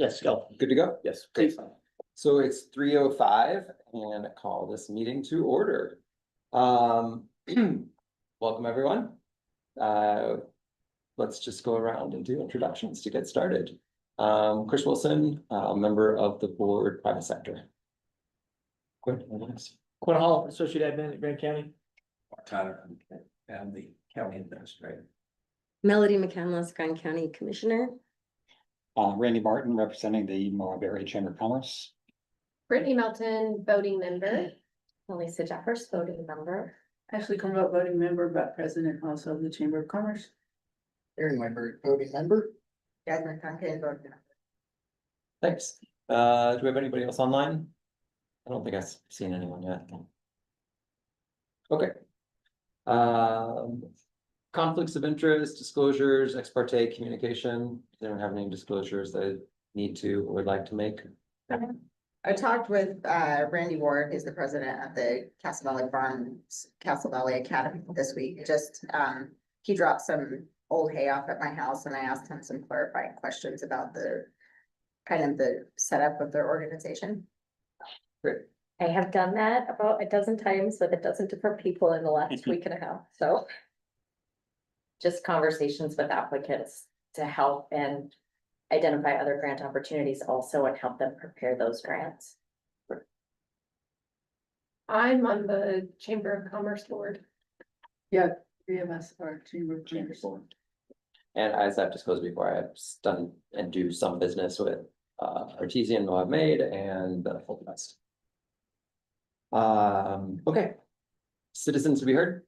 Yes, go. Good to go? Yes. Great. So it's 3:05 and I call this meeting to order. Welcome, everyone. Let's just go around and do introductions to get started. Chris Wilson, member of the board, private sector. Quinn Hall, Associate Admin at Grand County. Tyler, and the county administrator. Melody McCandless, Grand County Commissioner. Randy Martin, representing the Moab Area Chamber of Commerce. Brittany Melton, voting member. Lisa Jeffers, voting member. Ashley Cornwell, voting member, but president also of the Chamber of Commerce. Aaron Weinberg, voting member. Jasmine Conkin, voting member. Thanks. Do we have anybody else online? I don't think I've seen anyone yet. Okay. Conflicts of interest, disclosures, ex parte communication. Does anyone have any disclosures they need to or would like to make? I talked with Randy Ward, who's the president of the Castle Valley Farms, Castle Valley Academy this week. Just he dropped some old hay off at my house and I asked him some clarifying questions about the kind of the setup of their organization. Great. I have done that about a dozen times with a dozen different people in the last week and a half, so. Just conversations with applicants to help and identify other grant opportunities also and help them prepare those grants. I'm on the Chamber of Commerce board. Yeah, three of us are Chamber of Commerce. And as I've disclosed before, I've done and do some business with Artesian, Moab Made, and the Full West. Okay. Citizens to be heard?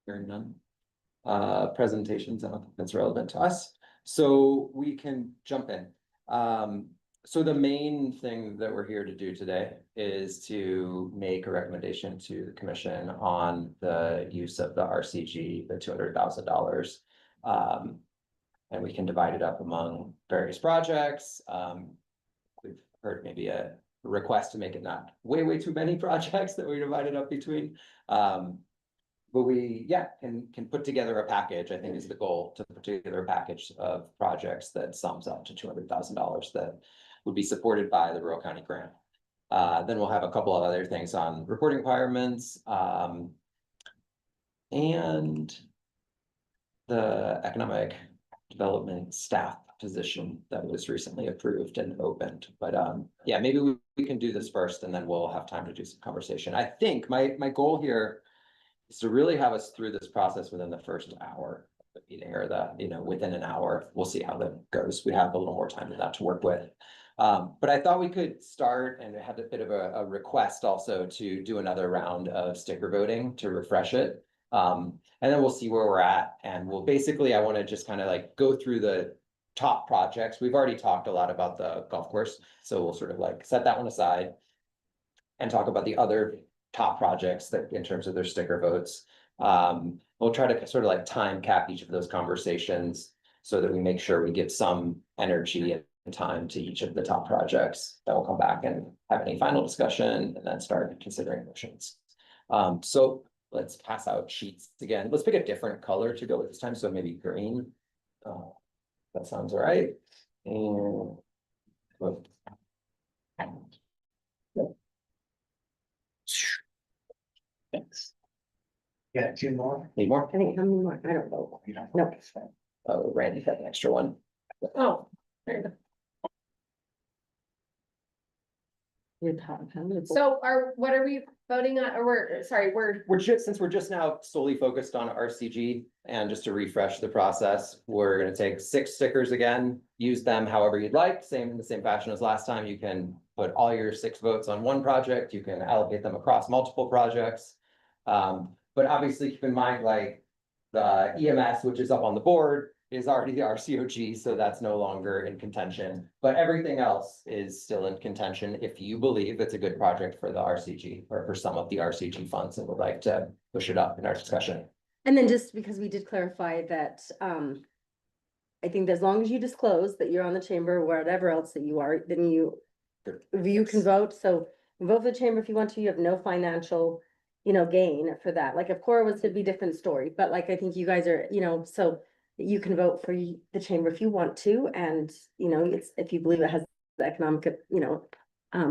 Hearing none. Presentations, I don't think that's relevant to us, so we can jump in. So the main thing that we're here to do today is to make a recommendation to the commission on the use of the RCG, the $200,000. And we can divide it up among various projects. We've heard maybe a request to make it not way too many projects that we divided up between. But we, can put together a package, I think is the goal, to put together a package of projects that sums up to $200,000 that would be supported by the rural county grant. Then we'll have a couple of other things on reporting requirements, and the economic development staff position that was recently approved and opened. But yeah, maybe we can do this first and then we'll have time to do some conversation. I think my goal here is to really have us through this process within the first hour of the meeting, or within an hour. We'll see how that goes. We have a little more time than that to work with. But I thought we could start and have a bit of a request also to do another round of sticker voting to refresh it. And then we'll see where we're at. And we'll basically, I want to just kind of like go through the top projects. We've already talked a lot about the golf course, so we'll sort of like set that one aside and talk about the other top projects that in terms of their sticker votes. We'll try to sort of like time cap each of those conversations so that we make sure we give some energy and time to each of the top projects. Then we'll come back and have any final discussion and then start considering motions. So let's pass out sheets again. Let's pick a different color to go with this time. So maybe green. That sounds all right. And thanks. Yeah, two more. Need more? I think how many more? I don't know. Nope. Oh, Randy had an extra one. Oh, there you go. So what are we voting on? Or We're just, since we're just now solely focused on RCG, and just to refresh the process, we're gonna take 6 stickers again, use them however you'd like, in the same fashion as last time. You can put all your 6 votes on one project, you can allocate them across multiple projects. But obviously keep in mind, like the EMS, which is up on the board, is already the RCOG, so that's no longer in contention. But everything else is still in contention if you believe it's a good project for the RCG or for some of the RCG funds and would like to push it up in our discussion. And then just because we did clarify that, I think as long as you disclose that you're on the chamber, or whatever else that you are, then you can vote. So vote for the chamber if you want to. You have no financial, gain for that. Like if Cora was to be a different story, but like I think you guys are, so you can vote for the chamber if you want to, and, you know, it's, if you believe it has the economic, you know,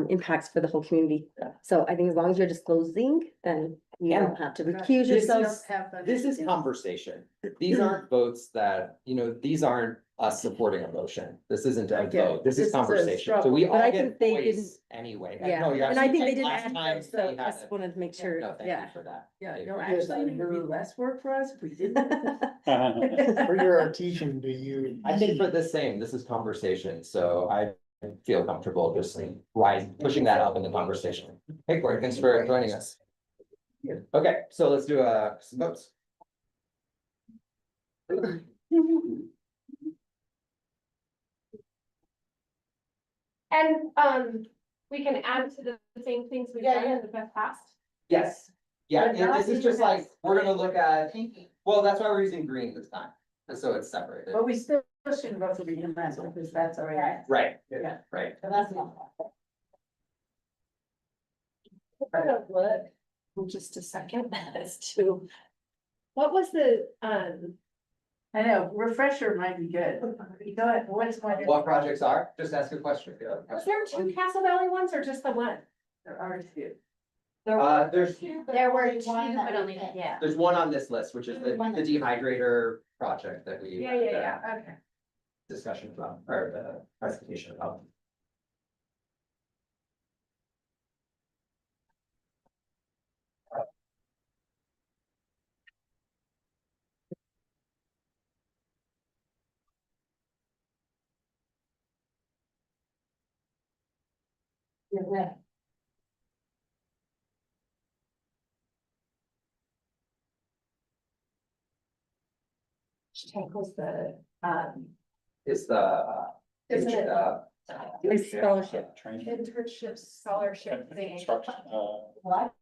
impacts for the whole community. Yeah. So I think as long as you're disclosing, then you And don't have to recuse this yourself. This is conversation. These aren't votes that, you know, these aren't us supporting a motion. This isn't I a get it. vote. This This is is a conversation. straw So we But all I get think they didn't- voice anyway. Yeah, No, you're and I think they absolutely didn't right. add Last time those, so we I had just it. wanted to make sure, No, thank you yeah. for that. Yeah, Yeah, no, you're actually, it'd be less work for us if we didn't. For your artesian, do you? I think for the same, this is conversation, so I feel comfortable just pushing that up in the conversation. Hey, Corey, thanks for joining us. Okay, so let's do some votes. And, we can add to the same things we've done in the past. Yes, yeah, But not this is in just the like, next. we're gonna look at, well, that's why we're using green this time, and so it's separated. But we still should vote for the EMS because that's all right. Right, Yeah. right. That's not. Just a second, as to. What was the, I know, refresher might be good. Go ahead, what's going What projects are? Just ask a question. was there two Castle Valley ones or just the one? There are two. There's, There were two, One that but we only, picked. yeah. there's one on this list, which is the dehydrator project that we. Okay. Discussion about, or the presentation about. Was the, Is the. Isn't it- It's scholarship. Training. internship scholarship thing. Instruction, What?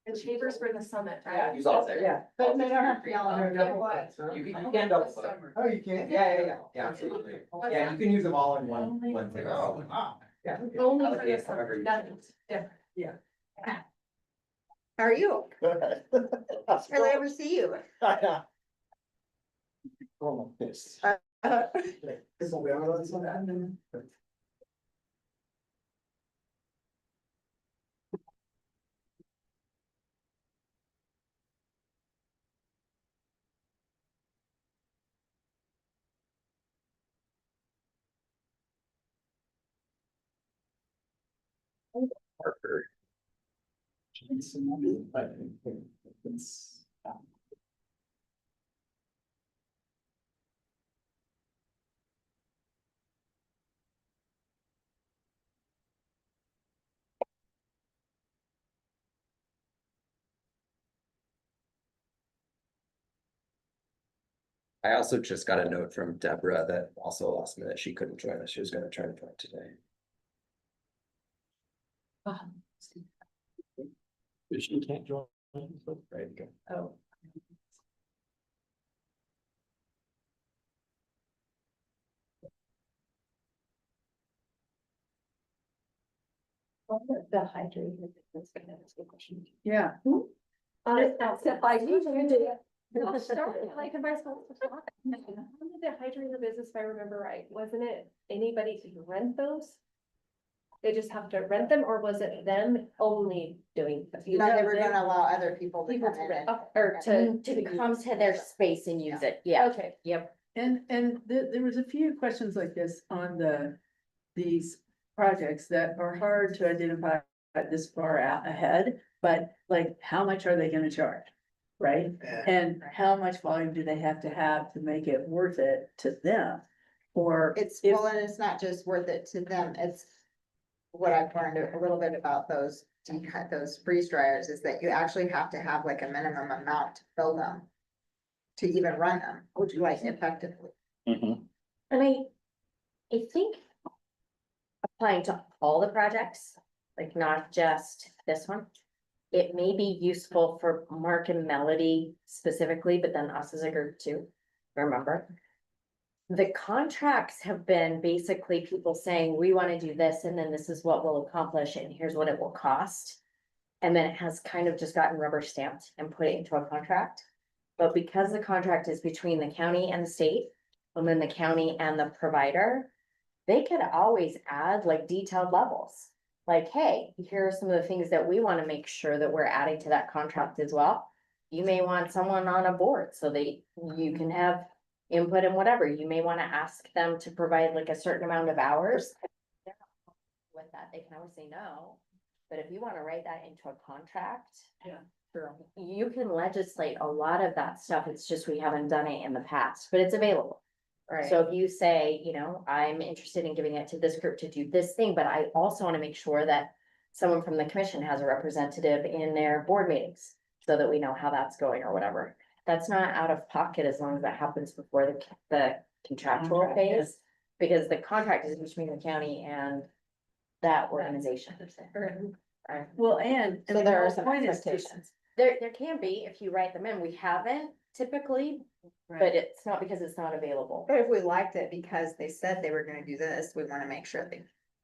And chambers for the summit, Yeah, right? he's all there. Yeah. But they don't have to be all over double wide. You can double vote. Oh, you can't? Yeah, absolutely. Yeah, you can use them all in one thing. Oh, wow. Yeah. Only for Yeah, the summer, however you nothing's choose. different. How are you? Hardly ever see you. This. Uh, This will be on this one. Harper. I also just got a note from Deborah that also last minute she couldn't join us. She was gonna try to join today. She can't join. Right, go. Oh. The hydrator. That's gonna ask a question. Yeah. That's if I do. I'll start, like, am I supposed to talk? How did the hydrator business, if I remember right, wasn't it anybody could rent those? They just have to rent them, or was it them only doing? No, they were gonna allow other people to People come to in rent, and. or To come to their space and use it, yeah, okay. yep. And there was a few questions like this on these projects that are hard to identify this far out ahead, but like, how much are they gonna charge? Right? And how much volume do they have to make it worth it to them? Or It's, if- well, and it's not just worth it to them, it's. What I've learned a little bit about those freeze dryers is that you actually have to have like a minimum amount to fill them. To even run them, which like effectively. mhm. And I think applying to all the projects, like not just this one, it may be useful for Mark and Melody specifically, but then us as a group too, remember? The contracts have been basically people saying, we want to do this, and then this is what we'll accomplish, and here's what it will cost. And then it has kind of just gotten rubber stamped and put it into a contract. But because the contract is between the county and the state, and then the county and the provider, they could always add like detailed levels. Like, hey, here are some of the things that we want to make sure that we're adding to that contract as well. You may want someone on a board so that you can have input and whatever. You may want to ask them to provide like a certain amount of hours. With that, they can always say no. But if you want to write that into a contract. Yeah. Sure. You can legislate a lot of that stuff. It's just we haven't done it in the past, but it's available. Right. So if you say, you know, I'm interested in giving it to this group to do this thing, but I also want to make sure that someone from the commission has a representative in their board meetings so that we know how that's going or whatever. That's not out of pocket as long as that happens before the contractual Contract, phase, yes. because the contract is between the county and that organization. Right. Well, and. I So mean, there the are whole some point is to- expectations. There can be if you write them in. We haven't typically, but it's not because it's not available. But if we liked it because they said they were gonna do this, we wanna make sure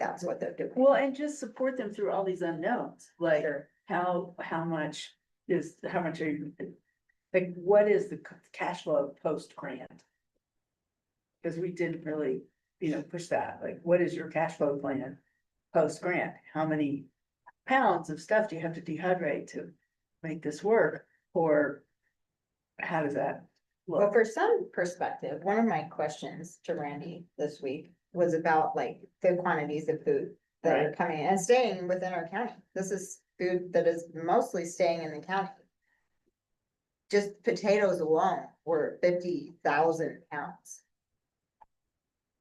that's what they're doing. Well, and just support them through all these unknowns, like how much are you, like, what is the cash flow post grant? Cause we didn't really, push that, like, what is your cash flow plan post grant? How many pounds of stuff do you have to dehydrate to make this work? Or how does that Well, look? for some perspective, one of my questions to Randy this week was about like the quantities of food that are coming and staying within our county. This is food that is mostly staying in the county. Just potatoes alone were 50,000 pounds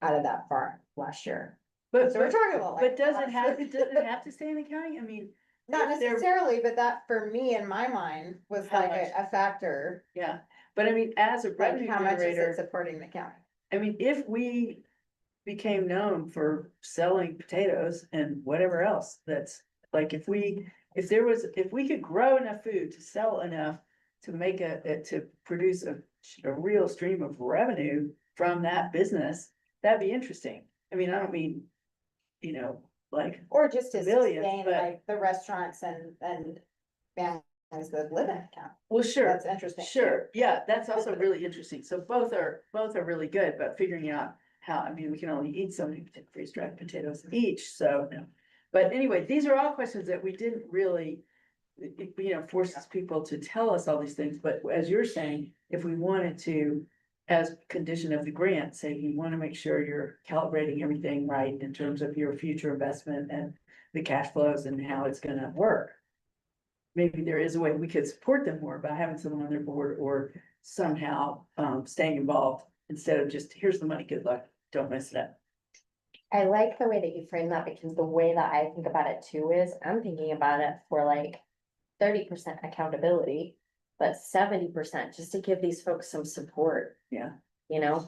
out of that farm last year. But, So we're talking about like. but does it have to stay in the county? I mean, Not if they're- necessarily, but that for me in my mind was How like much? a factor, yeah, but I mean, as a like revenue how much is it generator, supporting the county? I mean, if we became known for selling potatoes and whatever else, that's like, if we could grow enough food to sell enough to make to produce a real stream of revenue from that business, that'd be interesting. I mean, I don't mean, like, Or just to Millions, sustain but- like the restaurants and families that live in the county. well, sure. That's interesting. too. Sure, yeah, that's also really interesting. So both are really good, but figuring out how, I mean, we can only eat so many freeze-dried potatoes each, so, no. But anyway, these are all questions that we didn't really, forces people to tell us all these things, but as you're saying, if we wanted to, as condition of the grant, say, we want to make sure you're calibrating everything right in terms of your future investment and the cash flows and how it's gonna work. Maybe there is a way we could support them more by having someone on their board or somehow staying involved instead of just, here's the money, good luck, don't mess it up. I like the way that you frame that because the way that I think about it too is I'm thinking about it for like 30% accountability, but 70% just to give these folks some support. Yeah.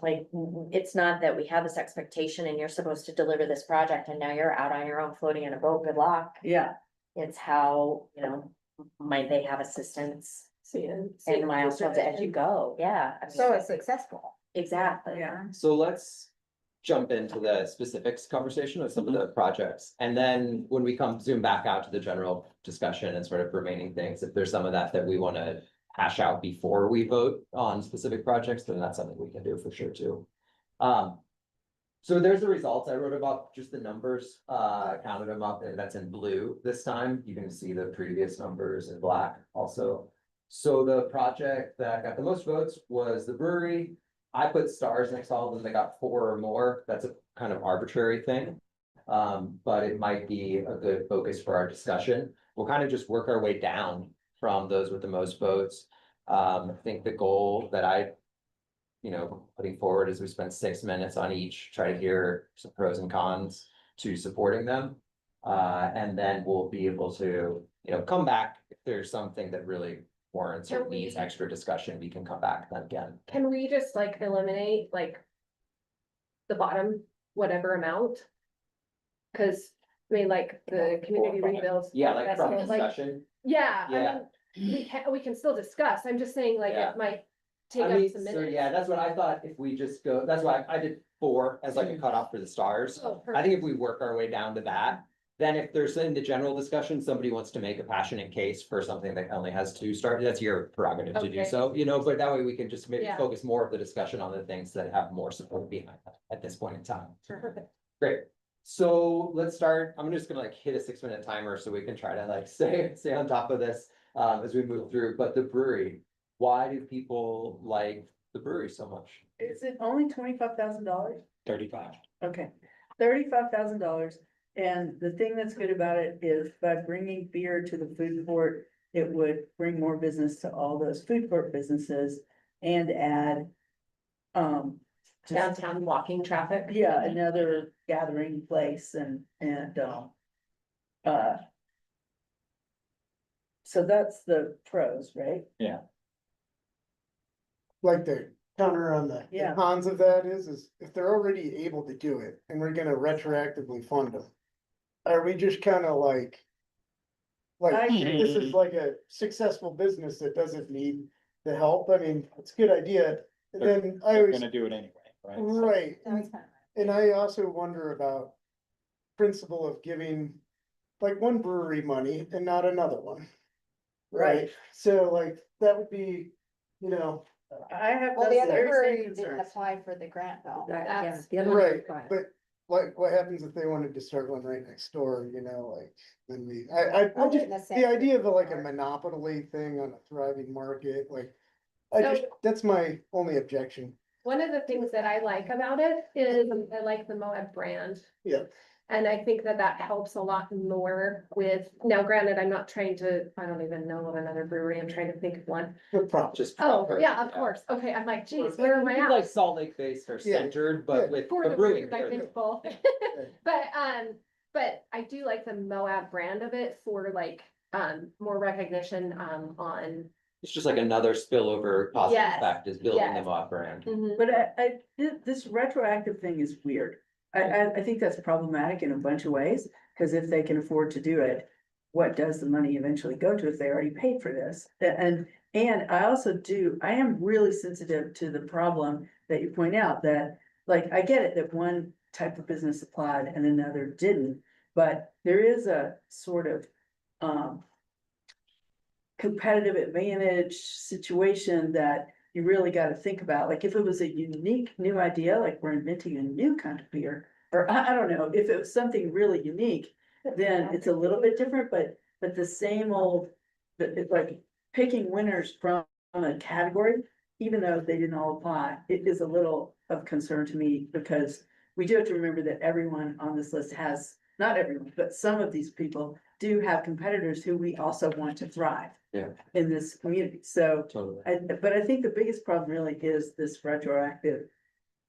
Like it's not that we have this expectation and you're supposed to deliver this project and now you're out on your own floating in a boat. Good luck. Yeah. It's how, might they have assistance and milestones as you go. Yeah. I mean, So it's successful. exactly. Yeah. So let's jump into the specifics conversation of some of the projects. And then when we zoom back out to the general discussion and sort of remaining things, if there's some of that we want to hash out before we vote on specific projects, then that's something we can do for sure too. So there's the results. I wrote about just the numbers, counted them up, and that's in blue this time. You can see the previous numbers in black also. So the project that got the most votes was the brewery. I put stars next to all of them. They got 4 or more. That's a kind of arbitrary thing. But it might be a good focus for our discussion. We'll kind of just work our way down from those with the most votes. I think the goal that putting forward is we spend 6 minutes on each, try to hear some pros and cons to supporting them. And then we'll be able to, come back if there's something that really warrants or Can we- needs extra discussion, we can come back then again. Can we just like eliminate like the bottom, whatever amount? Cause I mean, like the community rebuilds. Yeah, like from festival, like, discussion, yeah, Yeah. I mean, we can still discuss. I'm just saying like Yeah. it might take I up mean, some so minutes. yeah, that's what I thought, if we just go, that's why I did 4 as like a cutoff for the stars. Oh, I think if we work our way down to that, then if there's in the general discussion, somebody wants to make a passionate case for something that only has 2 stars, that's your prerogative to do Okay. so, but that way we can just maybe Yeah. focus more of the discussion on the things that have more support behind that at this point in time. Perfect. Great. So let's start. I'm just gonna like hit a 6-minute timer so we can try to like stay on top of this as we move through. But the brewery, why do people like the brewery so much? Is it only $25,000? 35. Okay, $35,000. And the thing that's good about it is by bringing beer to the food court, it would bring more business to all those food court businesses and add. Just, Downtown walking traffic. yeah, another gathering place uh. So that's the pros, right? Like the counter on the Yeah. cons of that is if they're already able to do it and we're gonna retroactively fund them. Are we just kind of like? Like, this is like a successful business that doesn't need the help. I mean, it's a good idea. And then I They're always, gonna do it anyway, right? right, That was kind of- and I also wonder about. Principle of giving like one brewery money and not another one. Right, so like, that would be, I have. Well, the those other very same brewery didn't concerns. apply for the grant though. Yeah, That's- the other one right, is fine. but. Like, what happens if they wanted to start one right next door, like, then I I'll do it just, in the same the idea of like a park. monopoly thing on a thriving market, like. I So- just, that's my only objection. One of the things that I like about it is I like the Moab brand. Yeah. And I think that that helps a lot more with, now granted, I'm not trying to, I don't even know of another brewery, I'm trying to think of one. The problem, Just. Oh, proper, yeah, of course, okay, I'm like, geez, where am I Maybe Like at? Salt Lake based or Yeah, centered, but yeah. with For the the brewing. breweries, I think both. But I do like the Moab brand of it for like, more recognition, on. It's just like another spillover positive Yes, effect is building yes. them up brand. But this retroactive thing is weird. I think that's problematic in a bunch of ways, because if they can afford to do it, what does the money eventually go to if they already paid for this? And I am really sensitive to the problem that you point out that, like, I get it that one type of business applied and another didn't, but there is a sort of, competitive advantage situation that you really gotta think about, like if it was a unique new idea, like we're inventing a new kind of beer. Or I don't know, if it was something really unique, then it's a little bit different, but the same old. But it's like picking winners from a category, even though they didn't all apply, it is a little of concern to me. Because we do have to remember that everyone on this list has, not everyone, but some of these people do have competitors who we also want to thrive. Yeah. In this community, so. Totally. But I think the biggest problem really is this retroactive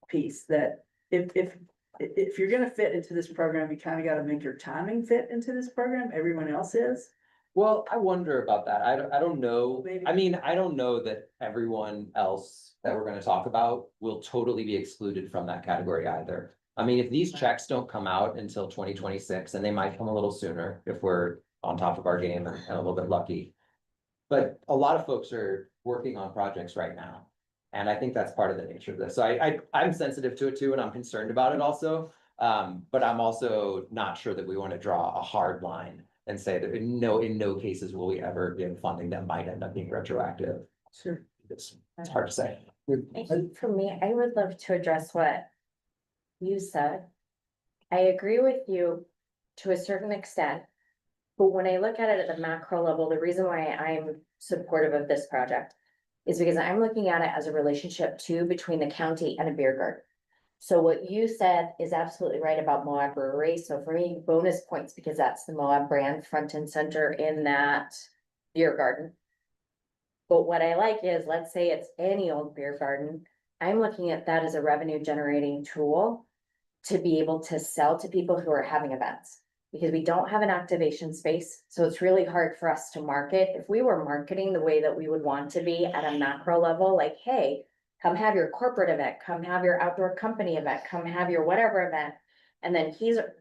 piece that if you're gonna fit into this program, you kind of gotta make your timing fit into this program. Everyone else is. Well, I wonder about that. I don't know. Maybe. I mean, I don't know that everyone else that we're gonna talk about will totally be excluded from that category either. I mean, if these checks don't come out until 2026, and they might come a little sooner if we're on top of our game and a little bit lucky. But a lot of folks are working on projects right now. And I think that's part of the nature of this. So I'm sensitive to it too, and I'm concerned about it also. But I'm also not sure that we want to draw a hard line and say that in no cases will we ever give funding that might end up being retroactive. Sure. It's hard to say. I think for me, I would love to address what you said. I agree with you to a certain extent. But when I look at it at the macro level, the reason why I'm supportive of this project is because I'm looking at it as a relationship too between the county and a beer garden. So what you said is absolutely right about Moab Brewery. So for me, bonus points because that's the Moab brand front and center in that beer garden. But what I like is, let's say it's any old beer garden, I'm looking at that as a revenue generating tool to be able to sell to people who are having events. Because we don't have an activation space, so it's really hard for us to market. If we were marketing the way that we would want to be at a macro level, like, hey, come have your corporate event, come have your outdoor company event, come have your whatever event. And then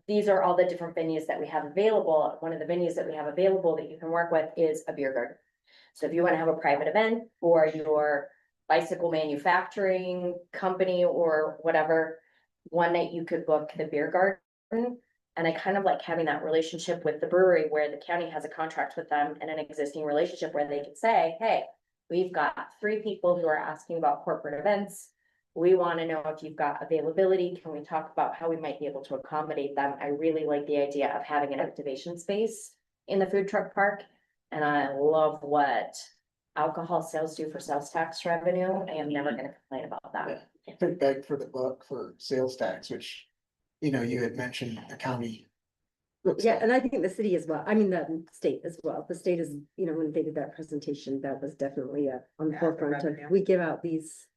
these are all the different venues that we have available. One of the venues that we have available that you can work with is a beer garden. So if you want to have a private event or you're bicycle manufacturing company or whatever, one night you could book the beer garden. And I kind of like having that relationship with the brewery where the county has a contract with them and an existing relationship where they can say, hey, we've got 3 people who are asking about corporate events. We want to know if you've got availability. Can we talk about how we might be able to accommodate them? I really like the idea of having an activation space in the food truck park. And I love what alcohol sales do for sales tax revenue. I am never gonna complain about that. I think beg for the buck for sales tax, which, you know, you had mentioned the county. looks Yeah, like. and I think the city as well, I mean, the state as well, the state is, you know, when they did that presentation, that was definitely on the Yeah, the forefront of, revenue. we give out these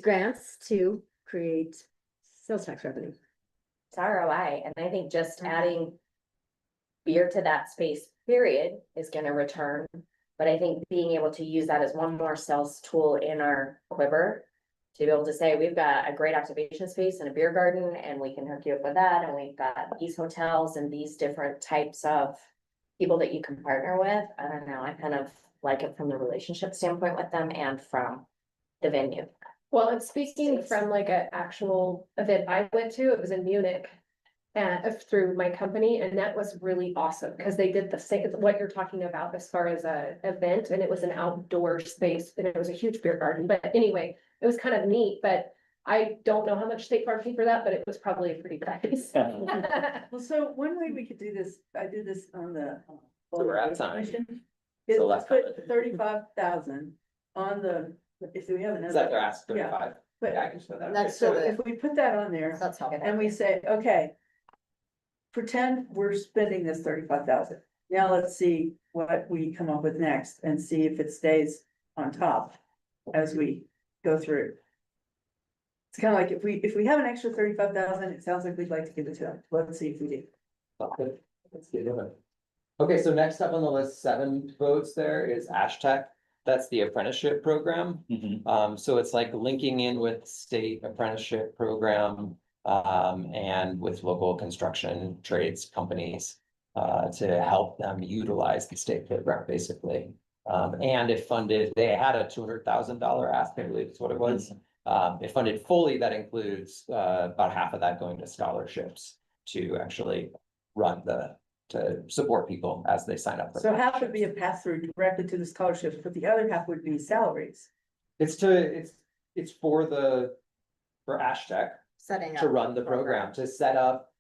grants to create sales tax revenue. It's ROI, and I think just Mhm. adding beer to that space, period, is gonna return. But I think being able to use that as one more sales tool in our quiver. To be able to say, we've got a great activation space and a beer garden, and we can hook you up with that, and we've got these hotels and these different types of. People that you can partner with, I don't know, I kind of like it from the relationship standpoint with them and from the venue. Well, and speaking from like an actual event I went to, it was in Munich. Through my company, and that was really awesome, because they did the same, what you're talking about as far as a event, and it was an outdoor space, and it was a huge beer garden, but anyway, it was kind of neat, but. I don't know how much State Farm paid for that, but it was probably a pretty price. Well, so one way we could do this, I did this on the. we're at time. Commission, Is So let's put have it. 35,000 on the, if we have Is that their another, ask 35? but Yeah, I can show that. Next so to the, if we put that on there that's helpful. and we say, okay. Pretend we're spending this 35,000. Now let's see what we come up with next and see if it stays on top as we go through. It's kind of like if we have an extra 35,000, it sounds like we'd like to give it to them. Let's see if we do. Okay, let's get it. Okay, so next up on the list, 7 votes there is Ashtec. That's the apprenticeship program. So it's like linking in with state apprenticeship program. And with local construction trades companies. To help them utilize the state program, basically. And if funded, they had a $200,000 ask, I believe is what it was. If funded fully, that includes about half of that going to scholarships to actually run to support people as they sign up. For So half would be a apprenticeships. pass through directly to the scholarships, but the other half would be salaries. It's for Ashtec Setting up. to run the program, to set up,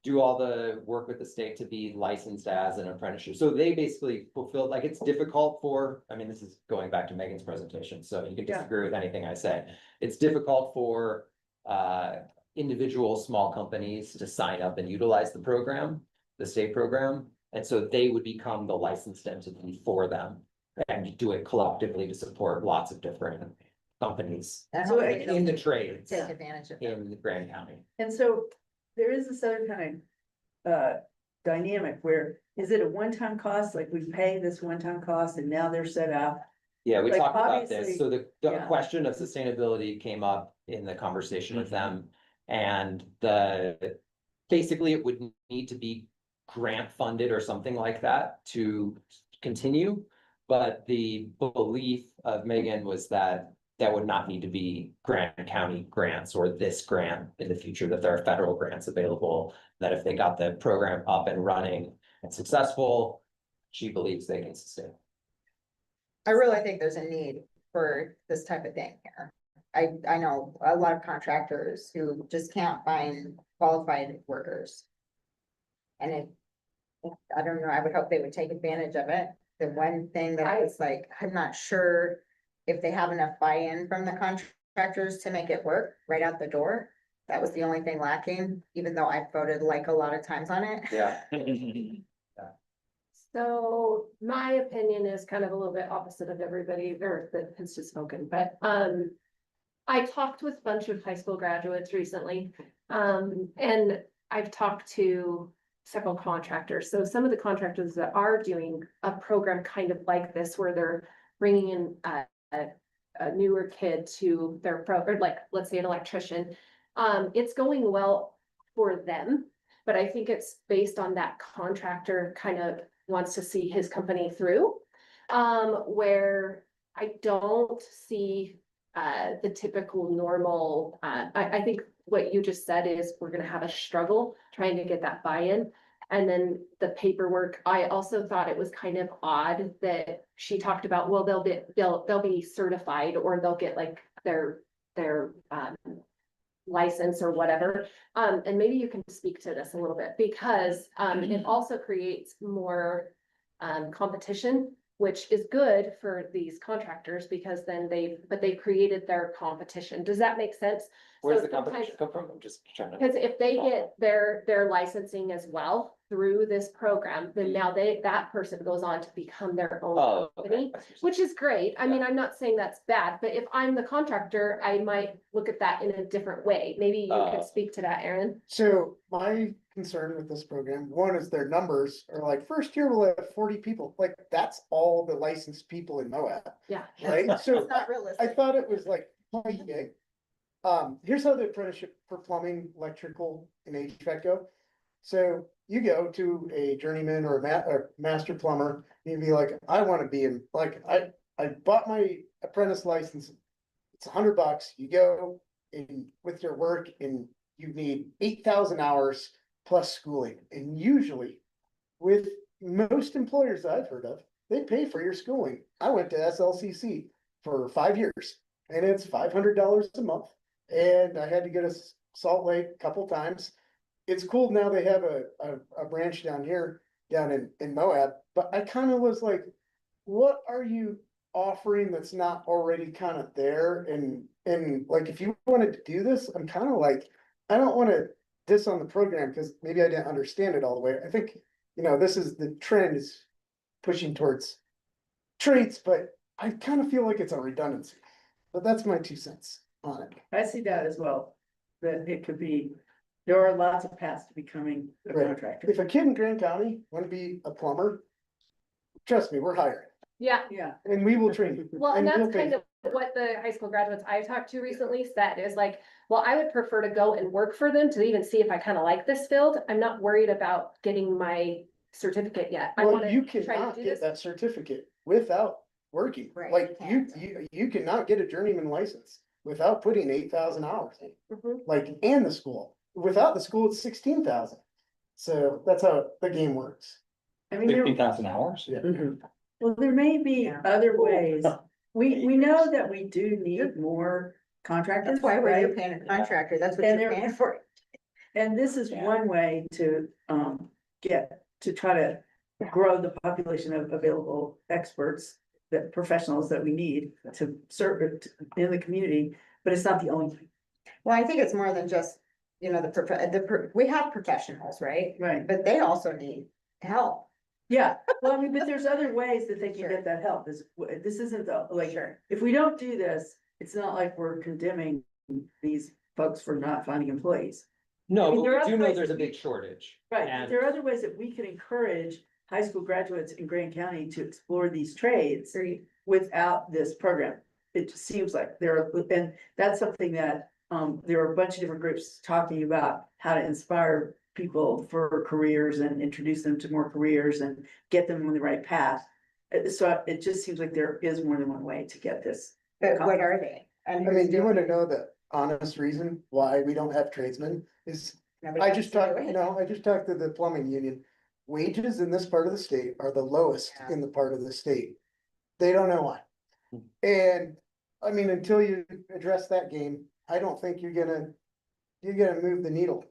do all the work with the state to be licensed as an apprenticeship. So they basically fulfill, like, it's difficult for, I mean, this is going back to Megan's presentation, so you can Yeah. disagree with anything I say. It's difficult for individual small companies to sign up and utilize the program, the state program. And so they would become the licensed entity for them and do it collectively to support lots of different companies And So hopefully in the they'll trades take advantage of it. in Grand County. And so there is this other kind of dynamic where, is it a one-time cost, like we pay this one-time cost and now they're set up? Yeah, we Like, talked about obviously, this, so the yeah. question of sustainability came up in the conversation with Mm-hmm. them. And basically it would need to be grant funded or something like that to continue. But the belief of Megan was that that would not need to be Grand County grants or this grant in the future, that there are federal grants available, that if they got the program up and running and successful, she believes they can sustain. I really think there's a need for this type of thing here. I know a lot of contractors who just can't find qualified workers. And I don't know, I would hope they would take advantage of it. The one thing that I was like, I'm not sure if they have enough buy-in from the contractors to make it work right out the door. That was the only thing lacking, even though I voted like a lot of times on it. Yeah. So my opinion is kind of a little bit opposite of everybody, or that has just spoken, but, I talked with a bunch of high school graduates recently, and I've talked to several contractors. So some of the contractors that are doing a program kind of like this, where they're bringing in a newer kid to their or like, let's say an electrician, it's going well for them. But I think it's based on that contractor kind of wants to see his company through. Where I don't see the typical normal, I think what you just said is we're gonna have a struggle trying to get that buy-in. And then the paperwork, I also thought it was kind of odd that she talked about, well, they'll be certified or they'll get like their license or whatever. And maybe you can speak to this a little bit because it also creates more competition, which is good for these contractors because then they created their competition. Does that make sense? Where's So the competition come from? I'm just trying to. Because if they get their licensing as well through this program, then now that person goes on to become their own Oh, company, okay. which is great. I mean, I'm not saying that's bad, but if I'm the contractor, I might look at that in a different way. Maybe you could speak to that, Aaron. So my concern with this program, one is their numbers are like, first year we'll have 40 people, like, that's all the licensed people in Moab, Yeah. right? So It's not I realistic. thought it was like, quite big. Here's how the apprenticeship for plumbing, electrical and HVAC go. So you go to a journeyman or or master plumber, and you'd be like, I wanna be in, like, I bought my apprentice license. It's $100, you go in with your work and you need 8,000 hours plus schooling. And usually with most employers I've heard of, they pay for your schooling. I went to SLCC for 5 years and it's $500 a month. And I had to go to Salt Lake a couple times. It's cool now they have a branch down here, down in Moab, but I kind of was like, what are you offering that's not already kind of there? And like, if you wanted to do this, I'm kind of like, I don't want to diss on the program because maybe I didn't understand it all the way. I think, this is the trend is pushing towards traits, but I kind of feel like it's a redundancy. But that's my 2 cents on it. I see that as well, that it could be, there are lots of paths to becoming a Right. contractor. If a kid in Grand County want to be a plumber, trust me, we're hiring Yeah. Yeah, and we will train you. Well, and we'll that's pay kind of what the high school graduates I've talked to recently said is like, well, I would prefer to go and work for them to even see if I kind of like this field. I'm not worried about getting my certificate yet. I Well, want you to try cannot to do get this. that certificate without working. Right, Like you you cannot get a journeyman license without putting 8,000 hours in, Mhm. like, and the school. Without the school, it's 16,000. So that's how the game works. I mean, there, 15,000 hours? Yeah. well, there may be Yeah. other ways. We know that we do need more contractors, That's why you're right? paying a contractor, that's what And you're they're- paying for. And this is one way to try to grow the population of available experts, that professionals that we need to serve it in the community, but it's not the only thing. Well, I think it's more than just, we have professionals, right? Right, But they also need help. yeah, well, I mean, but there's other ways that they can Sure. get that help, this isn't the, like, Sure. if we don't do this, it's not like we're condemning these folks for not finding employees. I No, mean, but there are we do other know ways there's a that big shortage. Right, And there are other ways that we can encourage high school graduates in Grand County to explore these trades without this program. It just seems like and that's something that, there are a bunch of different groups talking about how to inspire people for careers and introduce them to more careers and get them on the right path. So it just seems like there is more than one way to get this. But what are they? And I who's mean, you want to doing it? know the honest reason why we don't have tradesmen is Nobody I wants just to do talked, it. I just talked to the plumbing union. Wages in this part of the state are the lowest Yeah. in the part of the state. They don't know why. And I mean, until you address that game, I don't think you're gonna move the needle.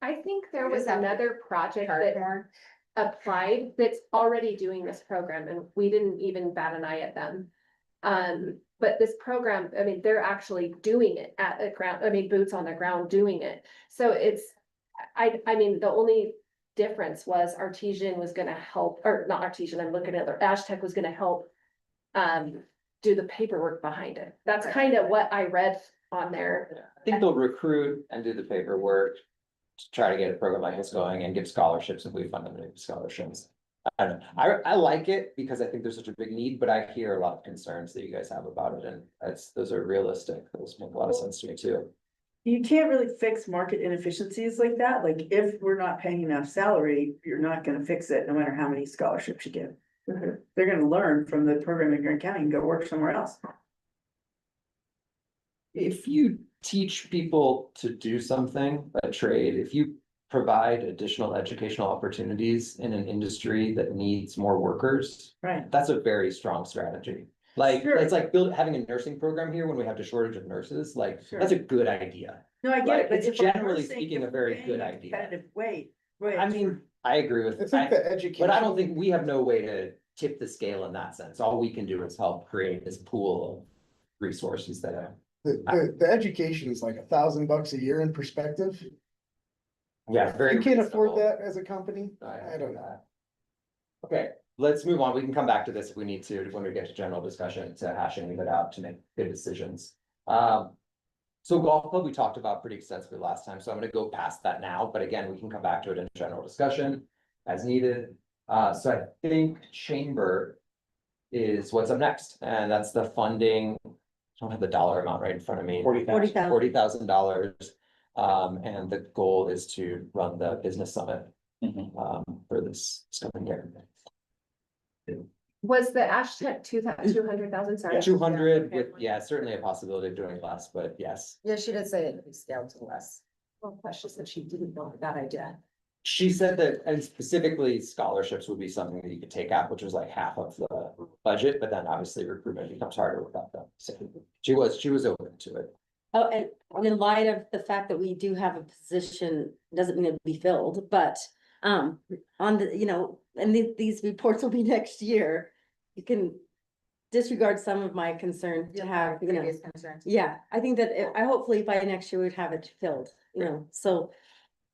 I think there We was just have to another project Charge that more. applied that's already doing this program and we didn't even bat an eye at them. But this program, I mean, they're actually doing it at the ground, I mean, boots on the ground doing it. So it's, I mean, the only difference was Artesian was gonna help, or not Artesian, I'm looking at their Tech was gonna help. Do the paperwork behind it. That's kind of what I read on there. I think they'll recruit and do the paperwork to try to get a program like this going and give scholarships if we fund them to give scholarships. I don't know. I like it because I think there's such a big need, but I hear a lot of concerns that you guys have about it, and those are realistic. Those make a lot of sense to me too. You can't really fix market inefficiencies like that, like if we're not paying enough salary, you're not gonna fix it, no matter how many scholarships you give. They're gonna learn from the program in Grand County and go work somewhere else. If you teach people to do something, a trade, if you provide additional educational opportunities in an industry that needs more workers, Right. that's a very strong strategy. Like, Sure. it's like having a nursing program here when we have a shortage of nurses, like, Sure. that's a good idea. No, I get Right, it, but it's if we're generally saying speaking that a very we're good paying a idea. competitive wage, I mean, I agree I with, think I, the education. but I don't think we have no way to tip the scale in that sense. All we can do is help create this pool of resources that are. The education is like $1,000 a year in perspective. Yeah, very. You can't afford reasonable. that as a company. I don't know. Okay, let's move on. We can come back to this if we need to, when we get to general discussion, to hash any of it out to make good decisions. So golf club, we talked about pretty extensively last time, so I'm gonna go past that now, but again, we can come back to it in general discussion as needed. So I think chamber is what's up next, and that's the funding. I don't have the dollar amount right in front of me. $40,000. $40,000. And the goal is to run the business summit Mhm. for this coming year. Was the Ashtec 200,000, sorry? 200 with, yeah, certainly a possibility of doing less, but yes. Yeah, she did say it'd be scaled to less. Well, she said she didn't know that idea. She said that, and specifically scholarships would be something that you could take out, which was like half of the budget, but then obviously recruitment becomes harder without them. So she was open to it. Oh, and in light of the fact that we do have a position, doesn't mean it'll be filled, but, on the, you know, and these reports will be next year. You can disregard some of my concern to have, you know, Previous concerns. yeah, I think that I hopefully by next year we'd have it filled, you know, so,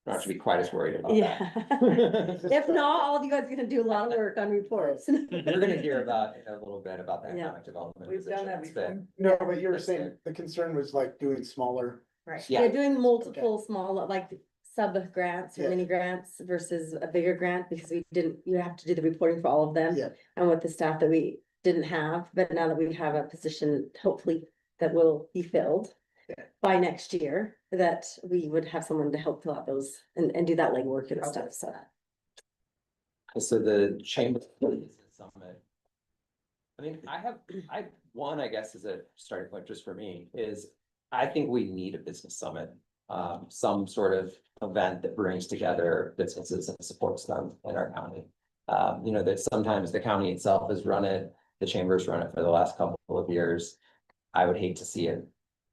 Not to be quite as worried about that. yeah. If not, all of you guys are gonna do a lot of work on reports. We're gonna hear about in a little bit about the Yeah. economic development. We've done that positions, but- before. No, but you were That's saying it. the concern was like doing smaller. Right. Yeah. They're doing multiple small, like sub grants or Yeah. mini grants versus a bigger grant, because you have to do the reporting for all of them. Yeah. And with the staff that we didn't have, but now that we have a position, hopefully that will be filled. Yeah. By next year, that we would have someone to help fill out those and do that legwork and stuff, so. So the chamber summit. I mean, one, I guess, is a starting point just for me, is I think we need a business summit. Some sort of event that brings together businesses and supports them in our county. You know, that sometimes the county itself has run it, the chamber's run it for the last couple of years. I would hate to see it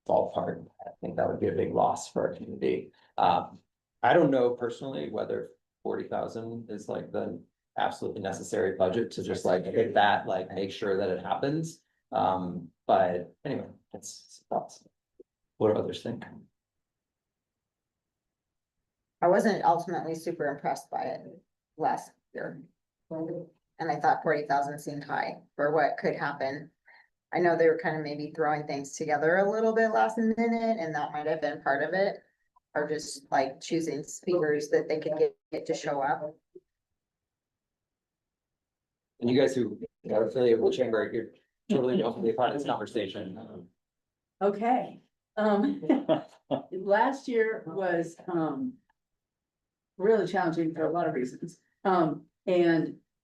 fall apart. I think that would be a big loss for our community. I don't know personally whether 40,000 is like the absolutely necessary budget to just like hit that, like make sure that it happens. But anyway, it's thoughts. What do others think? I wasn't ultimately super impressed by it last year. And I thought 40,000 seemed high for what could happen. I know they were kind of maybe throwing things together a little bit last minute, and that might have been part of it. Or just like choosing speakers that they could get to show up. And you guys who are affiliated with chamber, you're totally welcome to be a part of this conversation. Okay, last year was, really challenging for a lot of reasons.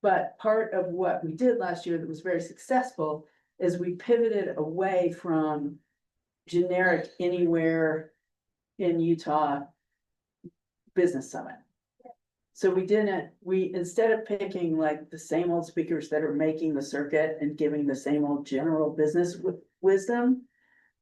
But part of what we did last year that was very successful is we pivoted away from generic anywhere in Utah business summit. So we, instead of picking like the same old speakers that are making the circuit and giving the same old general business wisdom,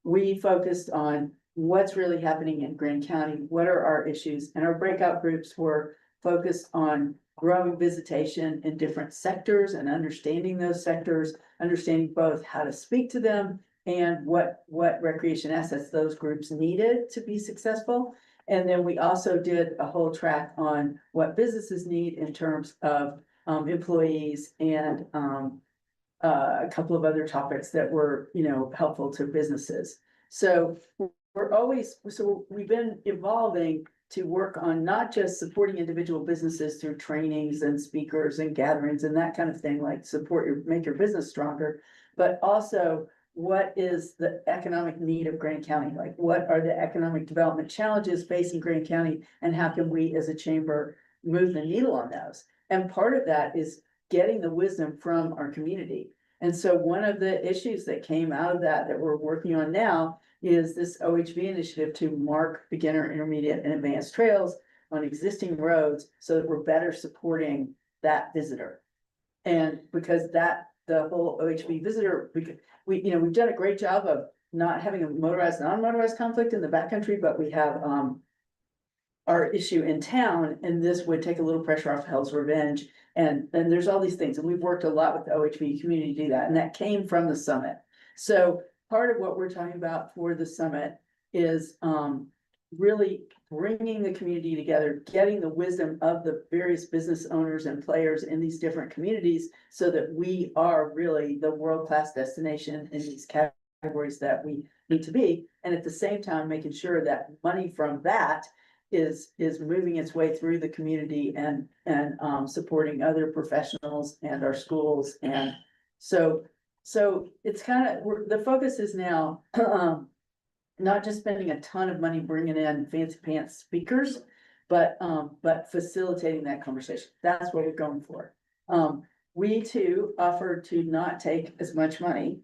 we focused on what's really happening in Grand County, what are our issues, and our breakout groups were focused on growing visitation in different sectors and understanding those sectors, understanding both how to speak to them and what recreation assets those groups needed to be successful. And then we also did a whole track on what businesses need in terms of employees and a couple of other topics that were, you know, helpful to businesses. So we've been evolving to work on not just supporting individual businesses through trainings and speakers and gatherings and that kind of thing, like make your business stronger, but also what is the economic need of Grand County? Like, what are the economic development challenges facing Grand County, and how can we as a chamber move the needle on those? And part of that is getting the wisdom from our community. And so one of the issues that came out of that we're working on now is this OHV initiative to mark beginner, intermediate, and advanced trails on existing roads so that we're better supporting that visitor. And because the whole OHV visitor, we've done a great job of not having a motorized, non-motorized conflict in the backcountry, but we have, our issue in town, and this would take a little pressure off Hell's Revenge. And there's all these things, and we've worked a lot with the OHV community to do that, and that came from the summit. So part of what we're talking about for the summit is, really bringing the community together, getting the wisdom of the various business owners and players in these different communities so that we are really the world-class destination in these categories that we need to be. And at the same time, making sure that money from that is moving its way through the community and supporting other professionals and our schools. And so it's kind of, the focus is now, not just spending a ton of money bringing in fancy pants speakers, but facilitating that conversation. That's what we're going for. We too offer to not take as much money.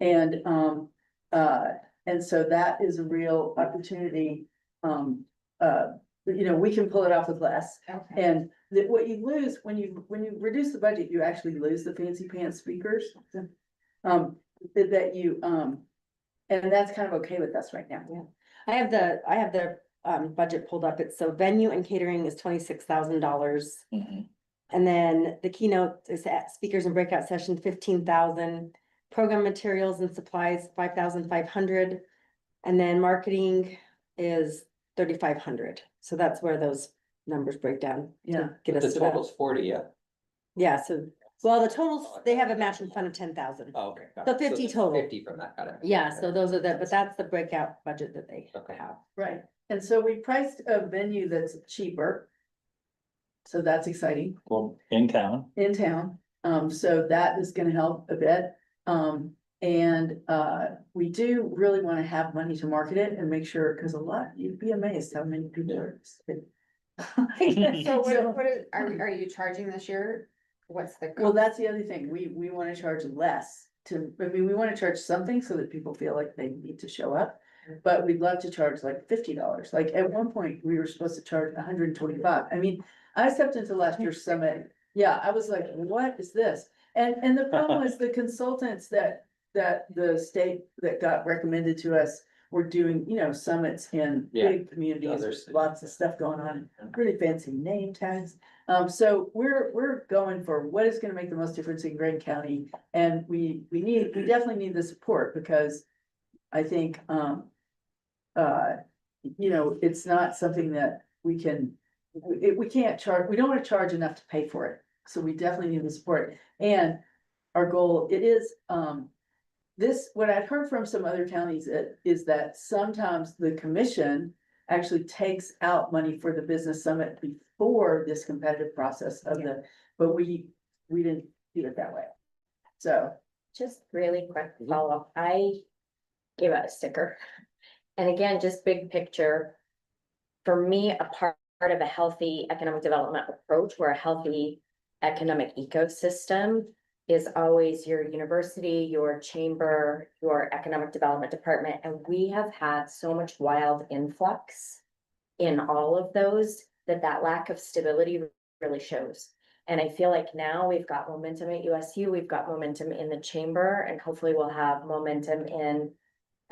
And so that is a real opportunity. We can pull it off with less. Okay. And what you lose when you reduce the budget, you actually lose the fancy pants speakers. And that's kind of okay with us right now. Yeah. I have the budget pulled up. It's so venue and catering is $26,000. And then the keynote is at speakers and breakout session, 15,000. Program materials and supplies, 5,500. And then marketing is 3,500. So that's where those numbers break down. to Yeah. Get But us the to that. total's 40, yeah. Yeah, so, well, the totals, they have a matching fund of 10,000. Oh, okay. got So it. 50 there's total. 50 from that, got it. Yeah, so those are but that's the breakout budget that they Okay. have. Right, and so we priced a venue that's cheaper. So that's exciting Well, in town. in town, so that is gonna help a bit. We do really wanna have money to market it and make sure, cause you'd be amazed how many people are. So are you charging this year? What's the? Well, that's the other thing, we wanna charge less we wanna charge something so that people feel like they need to show up. But we'd love to charge like $50, like at one point, we were supposed to charge 125. I mean, I stepped into last year's summit, yeah, I was like, what is this? And the problem was the consultants that the state that got recommended to us were doing, summits in Yeah. big communities, Other with cities. lots of stuff going on, really fancy name tags. So we're going for what is gonna make the most difference in Grant County, and we definitely need the support, because I think, it's not something that we can't charge, we don't wanna charge enough to pay for it, so we definitely need the support. And our goal, it is, what I've heard from some other counties is that sometimes the commission actually takes out money for the business summit before this competitive process but we didn't do it that way. So, Just really quick follow-up, I gave out a sticker. And again, just big picture. For me, a part of a healthy economic development approach, where a healthy economic ecosystem is always your university, your chamber, your economic development department, and we have had so much wild influx in all of those, that lack of stability really shows. And I feel like now we've got momentum at USU, we've got momentum in the chamber, and hopefully we'll have momentum in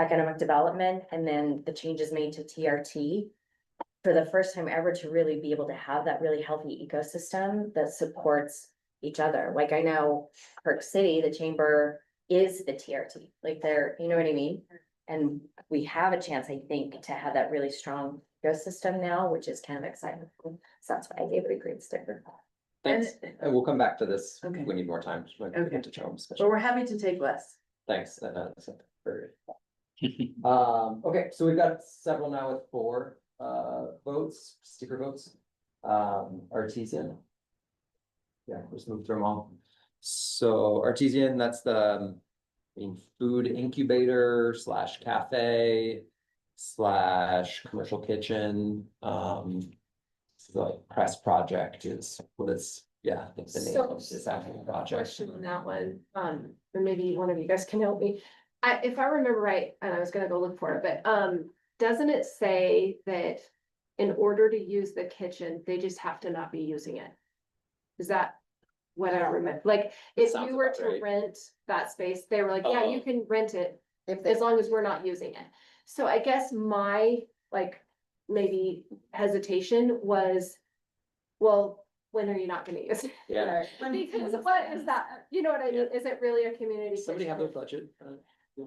economic development, and then the changes made to TRT. For the first time ever, to really be able to have that really healthy ecosystem that supports each other. Like, I know Park City, the chamber is the TRT, like they're, you know what I mean? And we have a chance, I think, to have that really strong ecosystem now, which is kind of exciting. So that's why I gave it a great sticker. Thanks, and we'll come back to this. Okay. We need more time. We Okay. get to Jones. but we're happy to take less. Thanks, that's very good. Okay, so we've got several now with 4 votes, sticker votes. Artesian. Yeah, let's move through them all. So Artesian, that's the food incubator / cafe / commercial kitchen. So like press project is what it's Yeah, I think the name So- of this actual project. Question on that one, and maybe one of you guys can help me. If I remember right, and I was gonna go look for it, but, doesn't it say that in order to use the kitchen, they just have to not be using it? Is that what I remember? Like, if sounds you were about to right. rent that space, they were like, yeah, you Oh. can rent it If they, as long as we're not using it. So I guess my, like, maybe hesitation was, well, when are you not gonna use it? Yeah, Because what is that, you know what I mean, is it really a community? somebody have kitchen? their budget?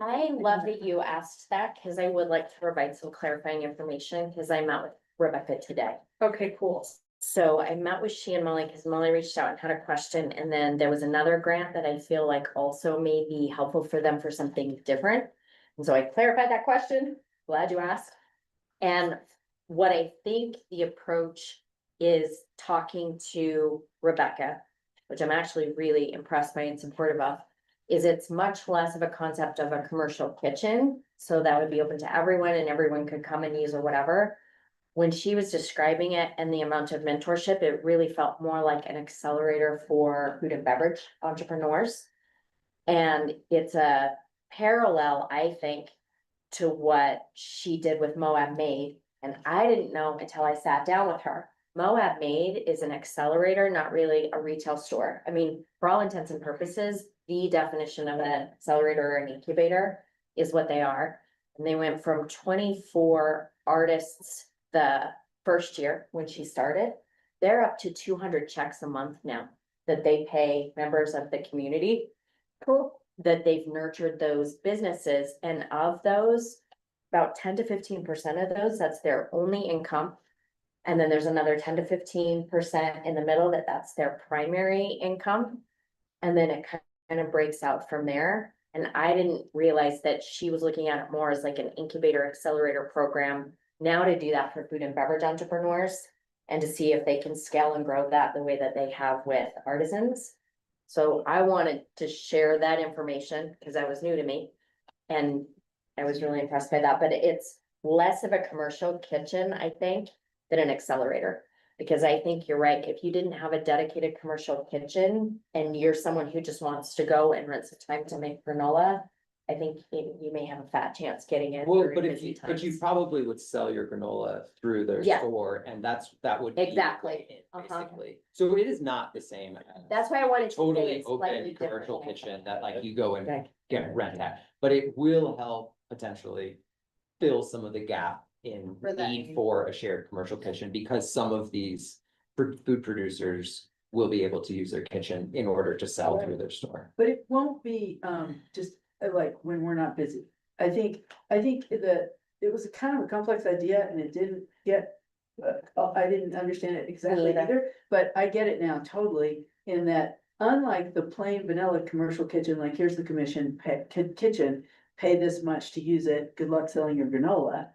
I love that you asked that, cause I would like to provide some clarifying information, cause I met with Rebecca today. Okay, cool. So I met with she and Molly, because Molly reached out and had a question, and then there was another grant that I feel like also may be helpful for them for something different. And so I clarified that question, glad you asked. And what I think the approach is talking to Rebecca, which I'm actually really impressed by and supportive of, is it's much less of a concept of a commercial kitchen. So that would be open to everyone and everyone could come and use or whatever. When she was describing it and the amount of mentorship, it really felt more like an accelerator for food and beverage entrepreneurs. And it's a parallel, I think, to what she did with Moab Made. And I didn't know until I sat down with her. Moab Made is an accelerator, not really a retail store. I mean, for all intents and purposes, the definition of an accelerator or an incubator is what they are. And they went from 24 artists the first year when she started. They're up to 200 checks a month now that they pay members of the community. Cool. That they've nurtured those businesses, and of those, about 10 to 15% of those, that's their only income. And then there's another 10 to 15% in the middle that's their primary income. And then it kind of breaks out from there. And I didn't realize that she was looking at it more as like an incubator accelerator program now to do that for food and beverage entrepreneurs and to see if they can scale and grow that the way that they have with artisans. So I wanted to share that information because that was new to me. And I was really impressed by that, but it's less of a commercial kitchen, I think, than an accelerator. Because I think you're right, if you didn't have a dedicated commercial kitchen and you're someone who just wants to go and rent some time to make granola, I think you may have a fat chance getting in. Well, during but if busy you, but you times. probably would sell your granola through their Yeah. store, and that would. be Exactly. it, Uh-huh. Basically, so it is not the same. as That's why I wanted to say Totally it's slightly open commercial different. kitchen that like you go and Okay. get rent at, but it will help potentially fill some of the gap in For that need need. for a shared commercial kitchen, because some of these food producers will be able to use their kitchen in order to sell through their store. But it won't be, just like when we're not busy. I think that it was a kind of a complex idea and it didn't get. I didn't understand it exactly either. either, but I get it now totally in that unlike the plain vanilla commercial kitchen, like here's the commission, kitchen, pay this much to use it, good luck selling your granola.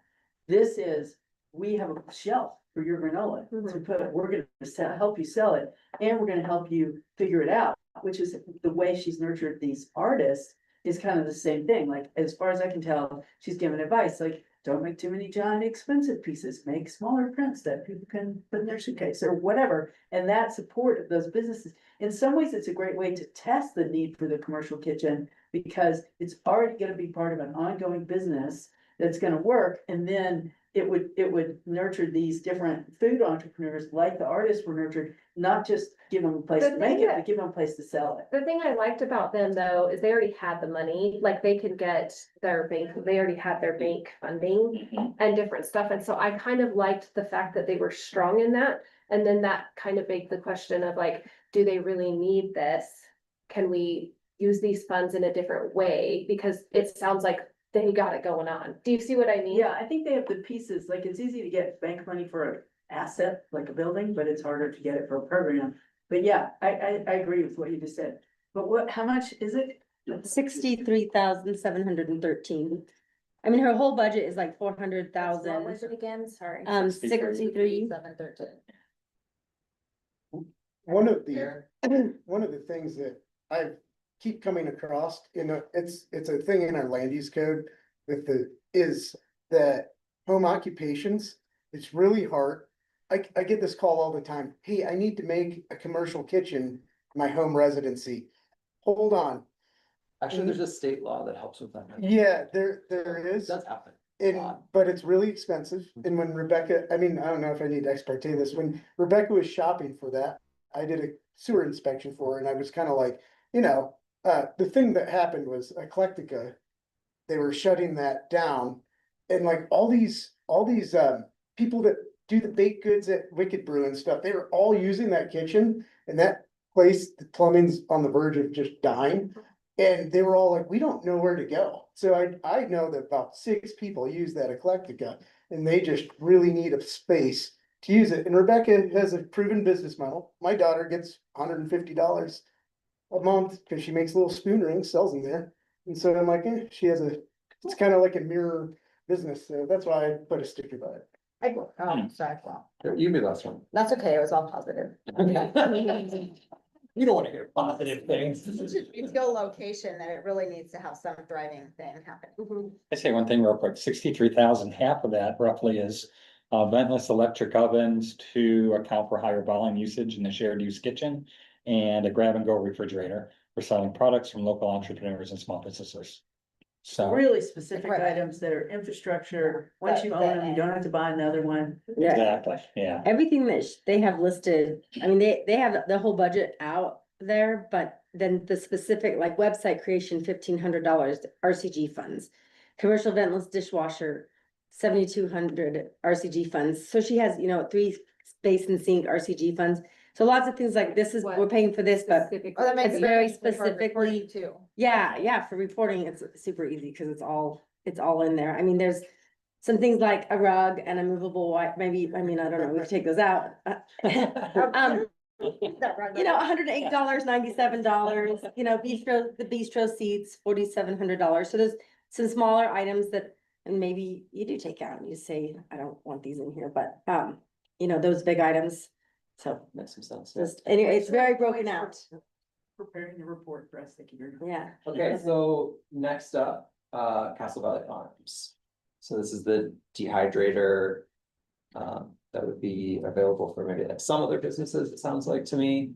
This is, we have a shelf for your granola to put, we're gonna help you sell it, and we're gonna help you figure it out, which is the way she's nurtured these artists is kind of the same thing. Like, as far as I can tell, she's given advice, like, don't make too many giant expensive pieces, make smaller prints that people can put in their suitcase or whatever. And that support of those businesses, in some ways, it's a great way to test the need for the commercial kitchen because it's already gonna be part of an ongoing business that's gonna work. And then it would nurture these different food entrepreneurs like the artists were nurtured, not just give them a place The to make thing it, that- but give them a place to sell it. The thing I liked about them though, is they already had the money, like they could get their bank, they already had their bank funding and different stuff. And so I kind of liked the fact that they were strong in that. And then that kind of begged the question of like, do they really need this? Can we use these funds in a different way? Because it sounds like they got it going on. Do you see what I mean? Yeah, I think they have the pieces, like, it's easy to get bank money for an asset, like a building, but it's harder to get it for a program. But yeah, I agree with what you just said. But how much is it? 63,713. I mean, her whole budget is like 400,000. What was it again? Sorry. 63. 713. One of the, one of the things that I keep coming across, it's a thing in our land use code is that home occupations, it's really hard. I get this call all the time. Hey, I need to make a commercial kitchen my home residency. Hold on. Actually, there's a state law that helps with that. Yeah, there It is. does happen. And, but it's really expensive. And when Rebecca, I mean, I don't know if I need to expertise this, when Rebecca was shopping for that, I did a sewer inspection for her and I was kind of like, the thing that happened was Eclectica. They were shutting that down and like all these, people that do the baked goods at Wicked Brew and stuff, they were all using that kitchen and that place, the plumbing's on the verge of just dying. And they were all like, we don't know where to go. So I know that about 6 people use that Eclectica and they just really need a space to use it. And Rebecca has a proven business model. My daughter gets $150 a month because she makes little spoon rings, sells them there. And so I'm like, it's kind of like a mirror business. So that's why I put a sticker by it. Sorry, well, You be the last one. that's okay, it was all positive. You don't wanna hear positive things. It's still location that it really needs to have some thriving thing happening. I say one thing real quick, 63,000, half of that roughly is ventless electric ovens to account for higher volume usage in the shared use kitchen. And a grab and go refrigerator for selling products from local entrepreneurs and small businesses. So, Really specific Right. items that are infrastructure. Once you own them, you don't have to buy another one. Yeah, exactly, yeah. everything that they have listed, I mean, they have the whole budget out there, but then the specific, like website creation, $1,500 RCG funds. Commercial ventless dishwasher, 7,200 RCG funds. So she has, 3 space and sink RCG funds. So lots of things like this is, we're paying for this, but Oh, that makes It's it very easy for reporting specifically- Too. yeah, for reporting, it's super easy because it's all in there. I mean, there's some things like a rug and a movable wipe, maybe, I mean, I don't know, we could take those out. Um, $108, $97, the bistro seats, $4,700. So there's some smaller items that, and maybe you do take out and you say, I don't want these in here, but, those big items. So Makes some sense. Yeah. just, anyway, it's very broken out. Preparing the report for us, thank you very much. Yeah. Okay, so next up, Castle Valley Farms. So this is the dehydrator. That would be available for maybe like some other businesses, it sounds like to me.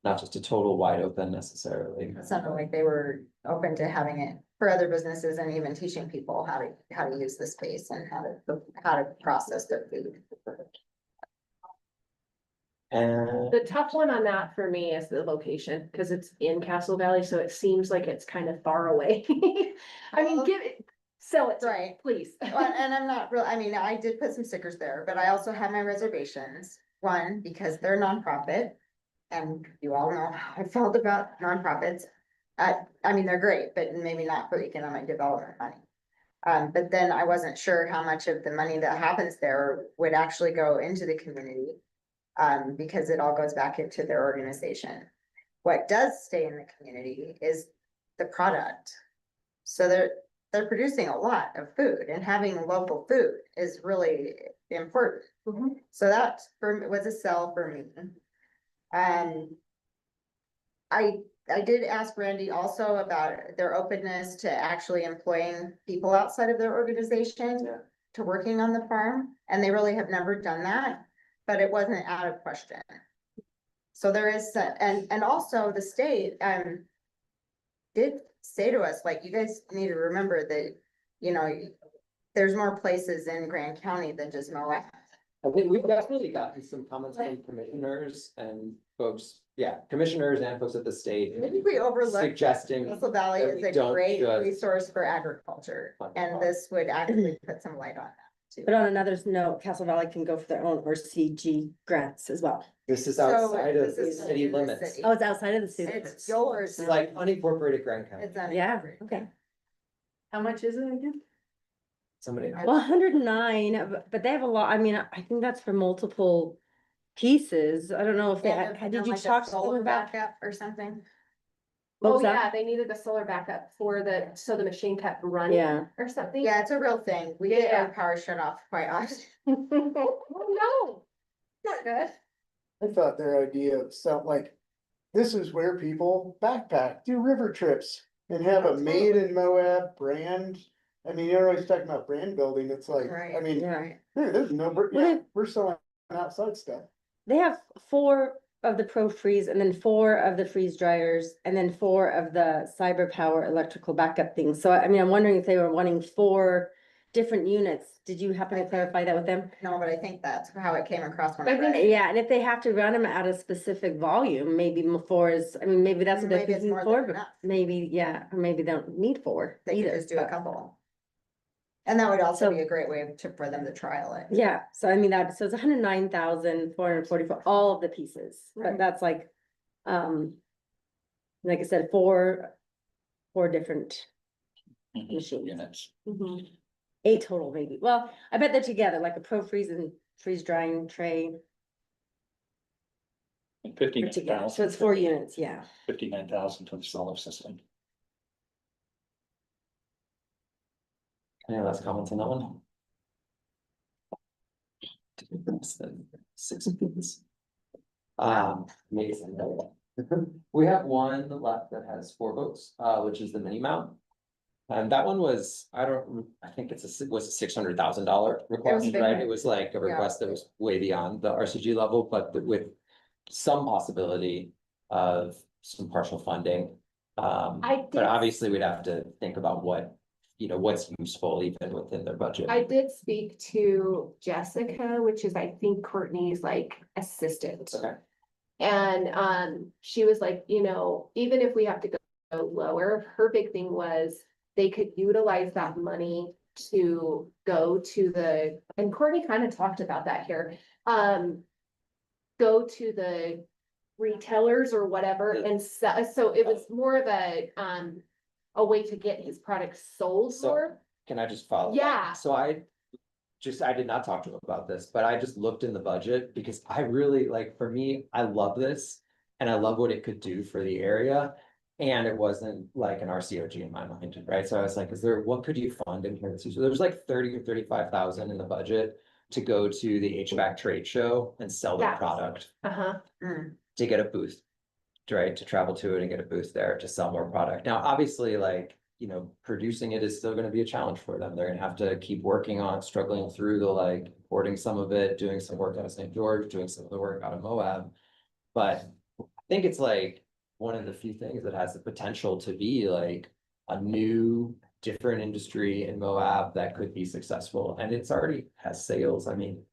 Not just a total wide open necessarily. It sounded like they were open to having it for other businesses and even teaching people how to use the space and how to process their food. And The tough one on that for me is the location, because it's in Castle Valley, so it seems like it's kind of far away. I mean, sell it to me, Right. please. Well, and I'm not real, I mean, I did put some stickers there, but I also have my reservations. One, because they're nonprofit. And you all know how I felt about nonprofits. I mean, they're great, but maybe not for economic development money. But then I wasn't sure how much of the money that happens there would actually go into the community. Because it all goes back into their organization. What does stay in the community is the product. So they're producing a lot of food and having local food is really important. So that was a sell for me. I did ask Randy also about their openness to actually employing people outside of their organization to working on the farm, and they really have never done that, but it wasn't out of question. So there is, and also the state, did say to us, like, you guys need to remember that, there's more places in Grand County than just Moab. I think we've definitely gotten some comments from commissioners and folks, commissioners and folks at the state. I think we overlooked. Suggesting Castle Valley that is we a don't great just resource for agriculture, fund and farm. this would actually put some light on that too. But on another note, Castle Valley can go for their own RCG grants as well. This is So outside of this the is city in the limits. city. Oh, it's outside of the city. It's yours. It's like unincorporated Grand County. It's Yeah, unincorporated. okay. How much is it again? Somebody. Well, 109, but they have a lot, I mean, I think that's for multiple pieces. I don't know if And they, then did you like a talk to them solar about? backup or something? What Oh, was that? yeah, they needed the solar backup so the machine kept running Yeah. or something. Yeah, it's a real thing. We get Yeah. our power shut off quite often. Oh, no, not good. I thought their idea of this is where people backpack, do river trips and have a made in Moab brand I mean, you're always talking about brand building, it's like, I Right. mean, Yeah. hey, there's no, Well, we're selling outside stuff. They have 4 of the Pro Freeze and then 4 of the freeze dryers and then 4 of the Cyber Power electrical backup things. So I mean, I'm wondering if they were wanting 4 different units. Did you happen to clarify that with them? No, but I think that's how it came across when I I think- read it. Yeah, and if they have to run them at a specific volume, maybe 4 is, I mean, maybe that's what they're Maybe it's thinking more 4, than but enough. maybe, yeah, or maybe they don't need 4 They could either. just do a but- couple. And that would also So- be a great way for them to trial it. Yeah, so I mean, so it's 109,444, all of the pieces, but Mhm. that's like, like I said, 4 different machines. Units. Mhm. 8 total maybe. Well, I bet they're together, like a pro freeze and freeze drying tray. And They're together, so 59,000, it's 4 units, yeah. 59,000 to the solar system. Any last comments on that one? Less than 6 minutes. Amazing. We have one left that has 4 votes, which is the mini mount. And that one was, I think was a $600,000 request, big. right? It was like a request that was way beyond the RCG level, but with some possibility of some partial funding. I But did- obviously we'd have to think about what's useful even within their budget. I did speak to Jessica, which is, I think, Courtney's like assistant. Okay. And she was like, even if we have to go lower, her big thing was they could utilize that money to go to and Courtney kind of talked about that here. Go to the retailers or whatever, and so it was more of a way to get his products sold So- more. Can I just follow? Yeah. So I did not talk to him about this, but I just looked in the budget because I really for me, I love this. And I love what it could do for the area. And it wasn't like an RCOG in my mind, right? So I was like, what could you fund in here? So there's like 30 or 35,000 in the budget to go to the HVAC trade show and sell their Yeah. product Uh-huh. to get a booth. Right, to travel to it and get a booth there to sell more product. Now, obviously, producing it is still gonna be a challenge for them. They're gonna have to keep working on struggling through the importing some of it, doing some work out of St. George, doing some of the work out of Moab. But I think it's one of the few things that has the potential to be a new, different industry in Moab that could be successful. And it's already has sales. I mean,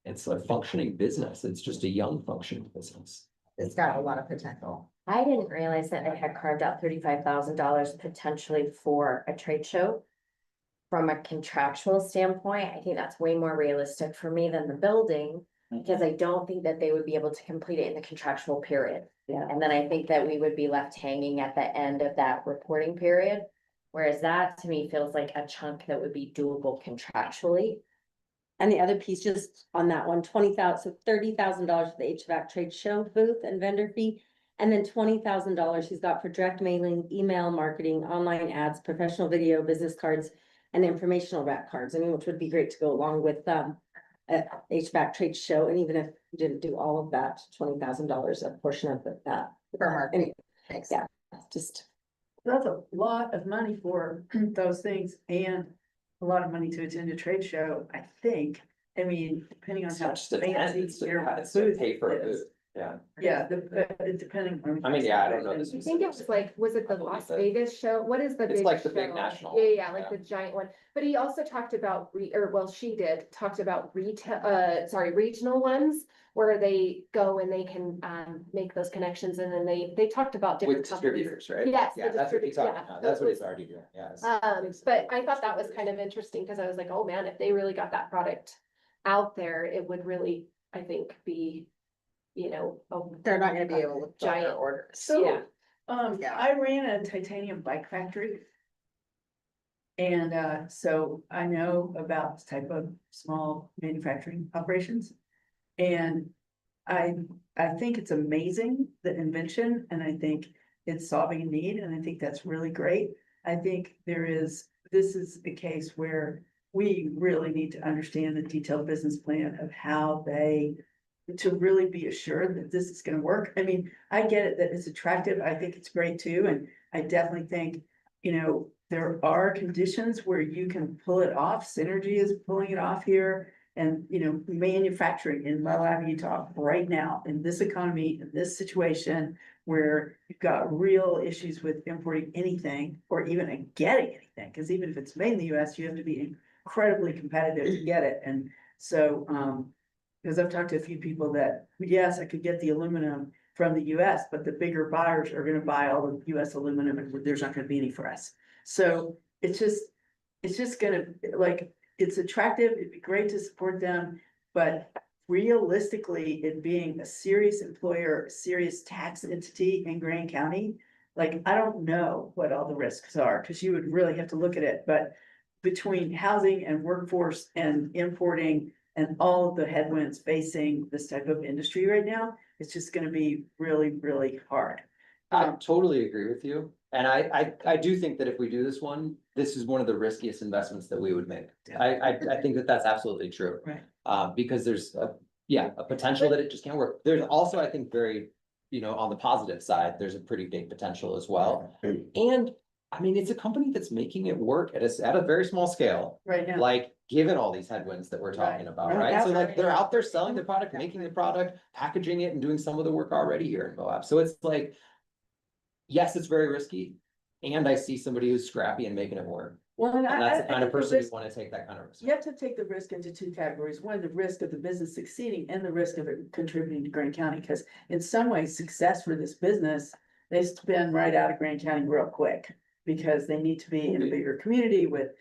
it's a functioning business. It's just a young functioning business. It's got a lot of potential. I didn't realize that they had carved out $35,000 potentially for a trade show. From a contractual standpoint, I think that's way more realistic for me than the building, because I don't think that they would be able to complete it in the contractual period. Yeah. And then I think that we would be left hanging at the end of that reporting period. Whereas that to me feels like a chunk that would be doable contractually. And the other piece, just on that one, 20,000, so $30,000 for the HVAC trade show booth and vendor fee. And then $20,000 he's got for direct mailing, email marketing, online ads, professional video, business cards, and informational wrap cards. I mean, which would be great to go along with a HVAC trade show. And even if you didn't do all of that, $20,000, a portion of that. For marketing. Anyway, yeah, just. That's a lot of money for those things and a lot of money to attend a trade show, I think. I mean, depending on It's how not just a fancy tent, it's your to booth pay for a is. booth, yeah. Yeah, depending on. I mean, yeah, I don't know this I think it was was it the I believe Las that. Vegas show? What is the It's big like the big show? national, Yeah, like yeah. the giant one. But he also talked about she talked about regional ones where they go and they can make those connections, and then they talked about different With companies. distributors, right? Yes, Yeah, the that's what he's talking yeah. about, that's what he's It was- already doing, yes. But I thought that was kind of interesting because I was like, oh man, if they really got that product out there, it would really, I think, be, They're not gonna be able to fill their Giant. orders. So, Yeah. Yeah. I ran a titanium bike factory. And so I know about this type of small manufacturing operations. And I think it's amazing, the invention, and I think it's solving a need, and I think that's really great. I think this is a case where we really need to understand the detailed business plan of how to really be assured that this is gonna work. I mean, I get it that it's attractive. I think it's great too, and I definitely think there are conditions where you can pull it off. Synergy is pulling it off here. And, manufacturing in Moab, Utah, right now, in this economy, in this situation, where you've got real issues with importing anything or even getting anything, because even if it's made in the US, you have to be incredibly competitive to get it. And so, because I've talked to a few people that, yes, I could get the aluminum from the US, but the bigger buyers are gonna buy all the US aluminum and there's not gonna be any for us. So it's just gonna, like, it's attractive, it'd be great to support them, but realistically, it being a serious employer, a serious tax entity in Grand County, like, I don't know what all the risks are, because you would really have to look at it, but between housing and workforce and importing and all of the headwinds facing this type of industry right now, it's just gonna be really, really hard. I totally agree with you. And I do think that if we do this one, this is one of the riskiest investments that we would make. I think that that's absolutely true. Right. Because there's a potential that it just can't work. There's also, I think, very, on the positive side, there's a pretty big potential as well. And I mean, it's a company that's making it work at a very small scale. Right now. Like, given all these headwinds that we're talking about, Right. right? So like, they're out there selling the product, making the product, packaging it and doing some of the work already here in Moab. So it's like, yes, it's very risky. And I see somebody who's scrappy and making it work. Well, And that's the I kind of think the person risk- who want to take that kind of risk. You have to take the risk into two categories. One, the risk of the business succeeding and the risk of it contributing to Grand County, because in some ways, success for this business, they spin right out of Grand County real quick. Because they need to be in a bigger community with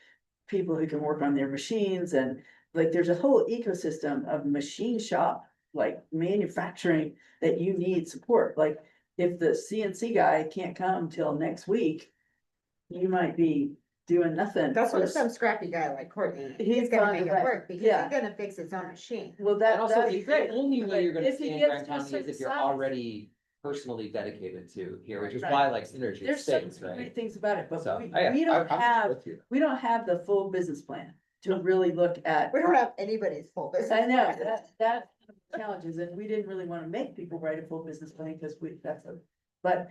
people who can work on their machines, and like, there's a whole ecosystem of machine shop, like manufacturing, that you need support. Like, if the CNC guy can't come till next week, you might be doing nothing. That's what some scrappy guy like Courtney, He's he's gonna gonna make it write- work, because yeah. he's gonna fix his own machine. Well, And that, also, that'd be the great. only way you're But gonna if he stay in gets Grand to a County is certain if you're size- already personally dedicated to here, which is Right. why like synergy There's some stays, great right? things about it, but So, we I'm don't have, with you. we don't have the full business plan to really look at. We don't have anybody's full business. I know, plan. that's challenges, and we didn't really wanna make people write a full business plan, because but.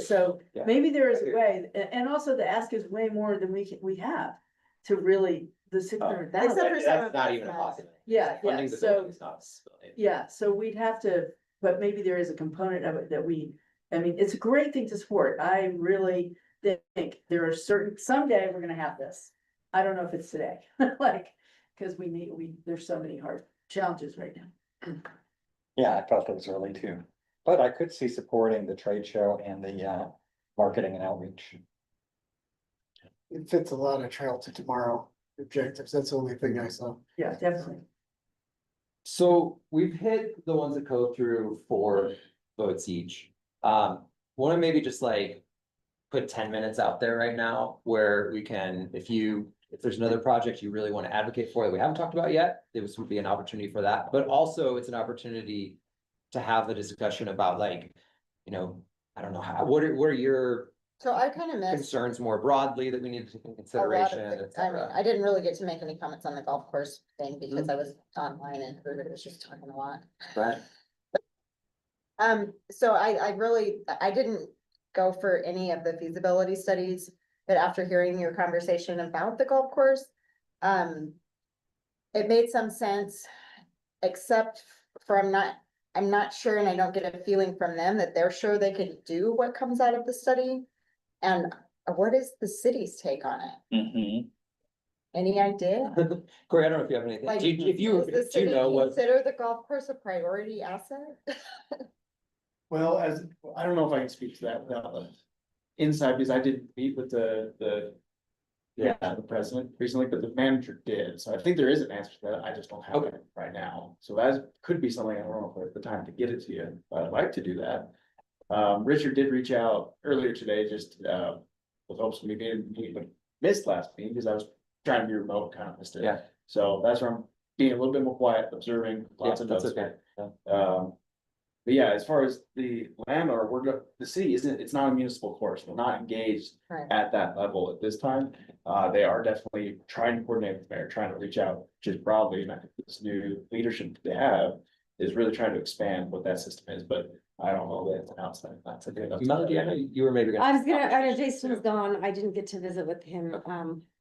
So Yeah. maybe there is a way, and also the ask is way more than we have to really, the 600,000. Except for some That's of not it's even a not. possibility. Yeah, Funding yeah, the so, building is not a possibility. yeah, so we'd have to, but maybe there is a component of it that I mean, it's a great thing to support. I really think there are someday we're gonna have this. I don't know if it's today, like, cause there's so many hard challenges right now. Yeah, I thought that was early too, but I could see supporting the trade show and the marketing and outreach. It fits a lot of trail to tomorrow objectives. That's the only thing I saw. Yeah, definitely. So we've hit the ones that go through 4 votes each. Wanna maybe just like put 10 minutes out there right now where we can, if there's another project you really want to advocate for that we haven't talked about yet, this would be an opportunity for that. But also it's an opportunity to have a discussion about like, I don't know, what are your So I kind of missed concerns more broadly that we need to take into a lot consideration, of et I mean, cetera? I didn't really get to make any comments on the golf course thing, because I was online and everybody was just talking a lot. Right. So I didn't go for any of the feasibility studies, but after hearing your conversation about the golf course, it made some sense, except for I'm not sure, and I don't get a feeling from them that they're sure they can do what comes out of the study. And what is the city's take on it? Any idea? Corey, I don't know if you have anything, Like, if does the do you city know what? consider the golf course a priority asset? Well, I don't know if I can speak to that without the inside, because I didn't meet with the president recently, but the manager did, so I think there is an answer to that, I just don't have it right now. So that could be something, I don't know if I have the time to get it to you, but I'd like to do that. Richard did reach out earlier today, just with hopes of me being, but missed last meeting, because I was trying to be remote, kind of missed it. Yeah. So that's where I'm being a little bit more quiet, observing lots of That's notes. okay. But yeah, as far as the landlord, the city it's not a municipal course, we're not engaged Right. at that level at this time. They are definitely trying to coordinate with the mayor, trying to reach out just broadly, and I think this new leadership they have is really trying to expand what that system is, but I don't know that it's an outside. That's a good. Melody, I know you were maybe. I know Jason was gone. I didn't get to visit with him,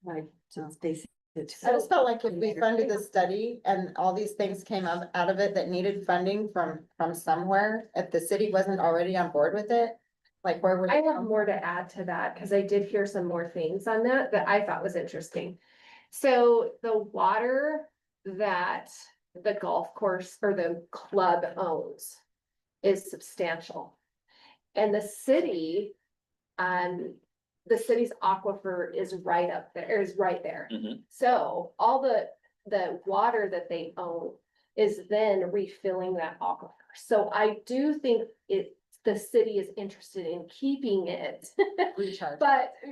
I just basically. I just felt like if we funded the study and all these things came out of it that needed funding from somewhere, if the city wasn't already on board with it, like where would I it have come? more to add to that, because I did hear some more things on that that I thought was interesting. So the water that the golf course or the club owns is substantial. And the city's aquifer is right up there, is right there. Mhm. So all the water that they own is then refilling that aquifer. So I do think the city is interested in keeping it. Recharge.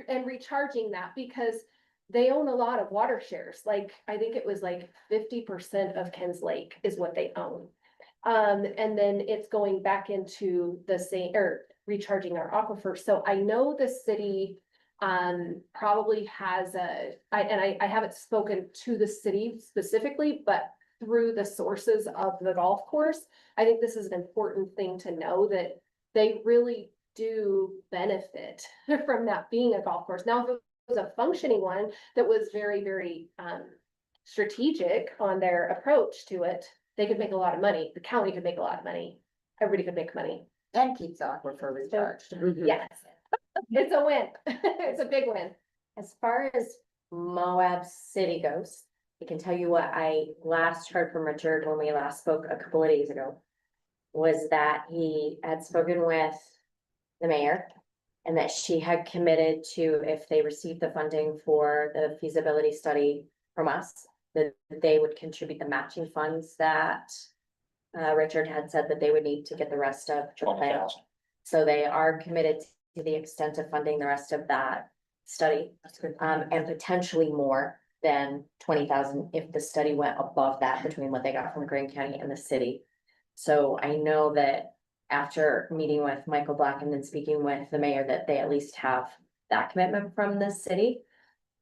And recharging that because they own a lot of water shares, like, I think it was like 50% of Ken's Lake is what they own. And then it's going back into the same, or recharging our aquifer, so I know the city. Probably has I haven't spoken to the city specifically, but through the sources of the golf course, I think this is an important thing to know that they really do benefit from that being a golf course. Now, if it was a functioning one that was very, very strategic on their approach to it, they could make a lot of money. The county could make a lot of money. Everybody could make money. And keeps the aquifer recharged. Yes, it's a win. It's a big win. As far as Moab City goes, I can tell you what I last heard from Richard when we last spoke a couple of days ago. Was that he had spoken with the mayor. And that she had committed to, if they received the funding for the feasibility study from us, that they would contribute the matching funds that. Richard had said that they would need to get the rest of the plan. 20,000. So they are committed to the extent of funding the rest of that study. And potentially more than 20,000 if the study went above that between what they got from Green County and the city. So I know that after meeting with Michael Black and then speaking with the mayor, that they at least have that commitment from the city.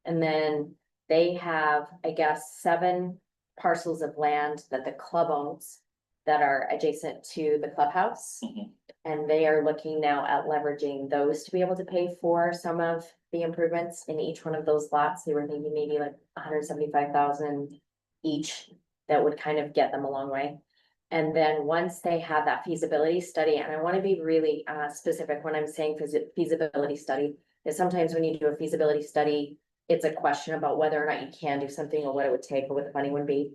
And then they have, I guess, 7 parcels of land that the club owns that are adjacent to the clubhouse. Mhm. And they are looking now at leveraging those to be able to pay for some of the improvements in each one of those lots. They were thinking maybe like 175,000 each. That would kind of get them a long way. And then once they have that feasibility study, and I want to be really specific when I'm saying feasibility study, is sometimes when you do a feasibility study, it's a question about whether or not you can do something or what it would take or what the money would be.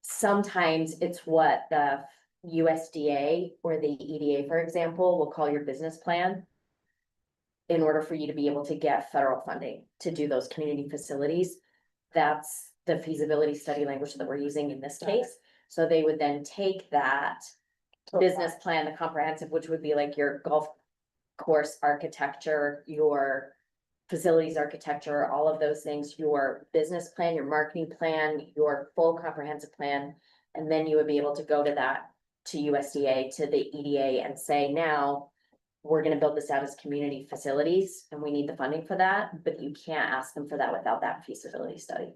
Sometimes it's what the USDA or the EDA, for example, will call your business plan. In order for you to be able to get federal funding to do those community facilities. That's the feasibility study language that we're using in this case. So they would then take that business plan, the comprehensive, which would be like your golf course architecture, your facilities architecture, all of those things, your business plan, your marketing plan, your full comprehensive plan. And then you would be able to go to that, to USDA, to the EDA and say, now we're gonna build this out as community facilities and we need the funding for that, but you can't ask them for that without that feasibility study.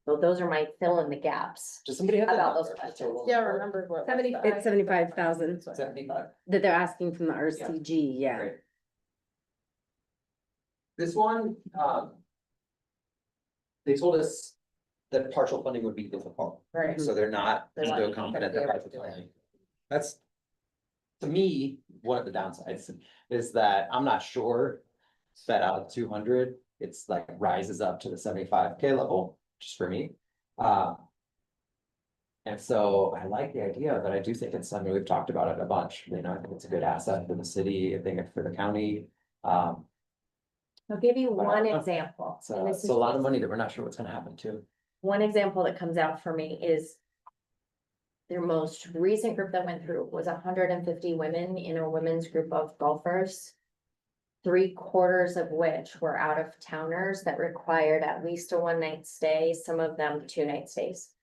So those are my fill in the gaps. Does somebody have that About those number? questions. Yeah, I remember what. was 75. that? It's 75,000 75. that they're asking from the RCG, yeah. Great. This one, they told us that partial funding would be difficult, Right. so they're not They're not so gonna confident be that able partial to do it. funding. That's, to me, one of the downsides is that I'm not sure that out of 200, it's like rises up to the 75K level, just for me. And so I like the idea, but I do think it's something we've talked about it a bunch, you know, I think it's a good asset for the city, I think it's for the county. I'll give you But I one don't know. example. It's and this it's is a lot of just- money that we're not sure what's gonna happen to. One example that comes out for me is their most recent group that went through was 150 women in a women's group of golfers. 3/4 of which were out of towners that required at least a 1-night stay, some of them 2-night stays.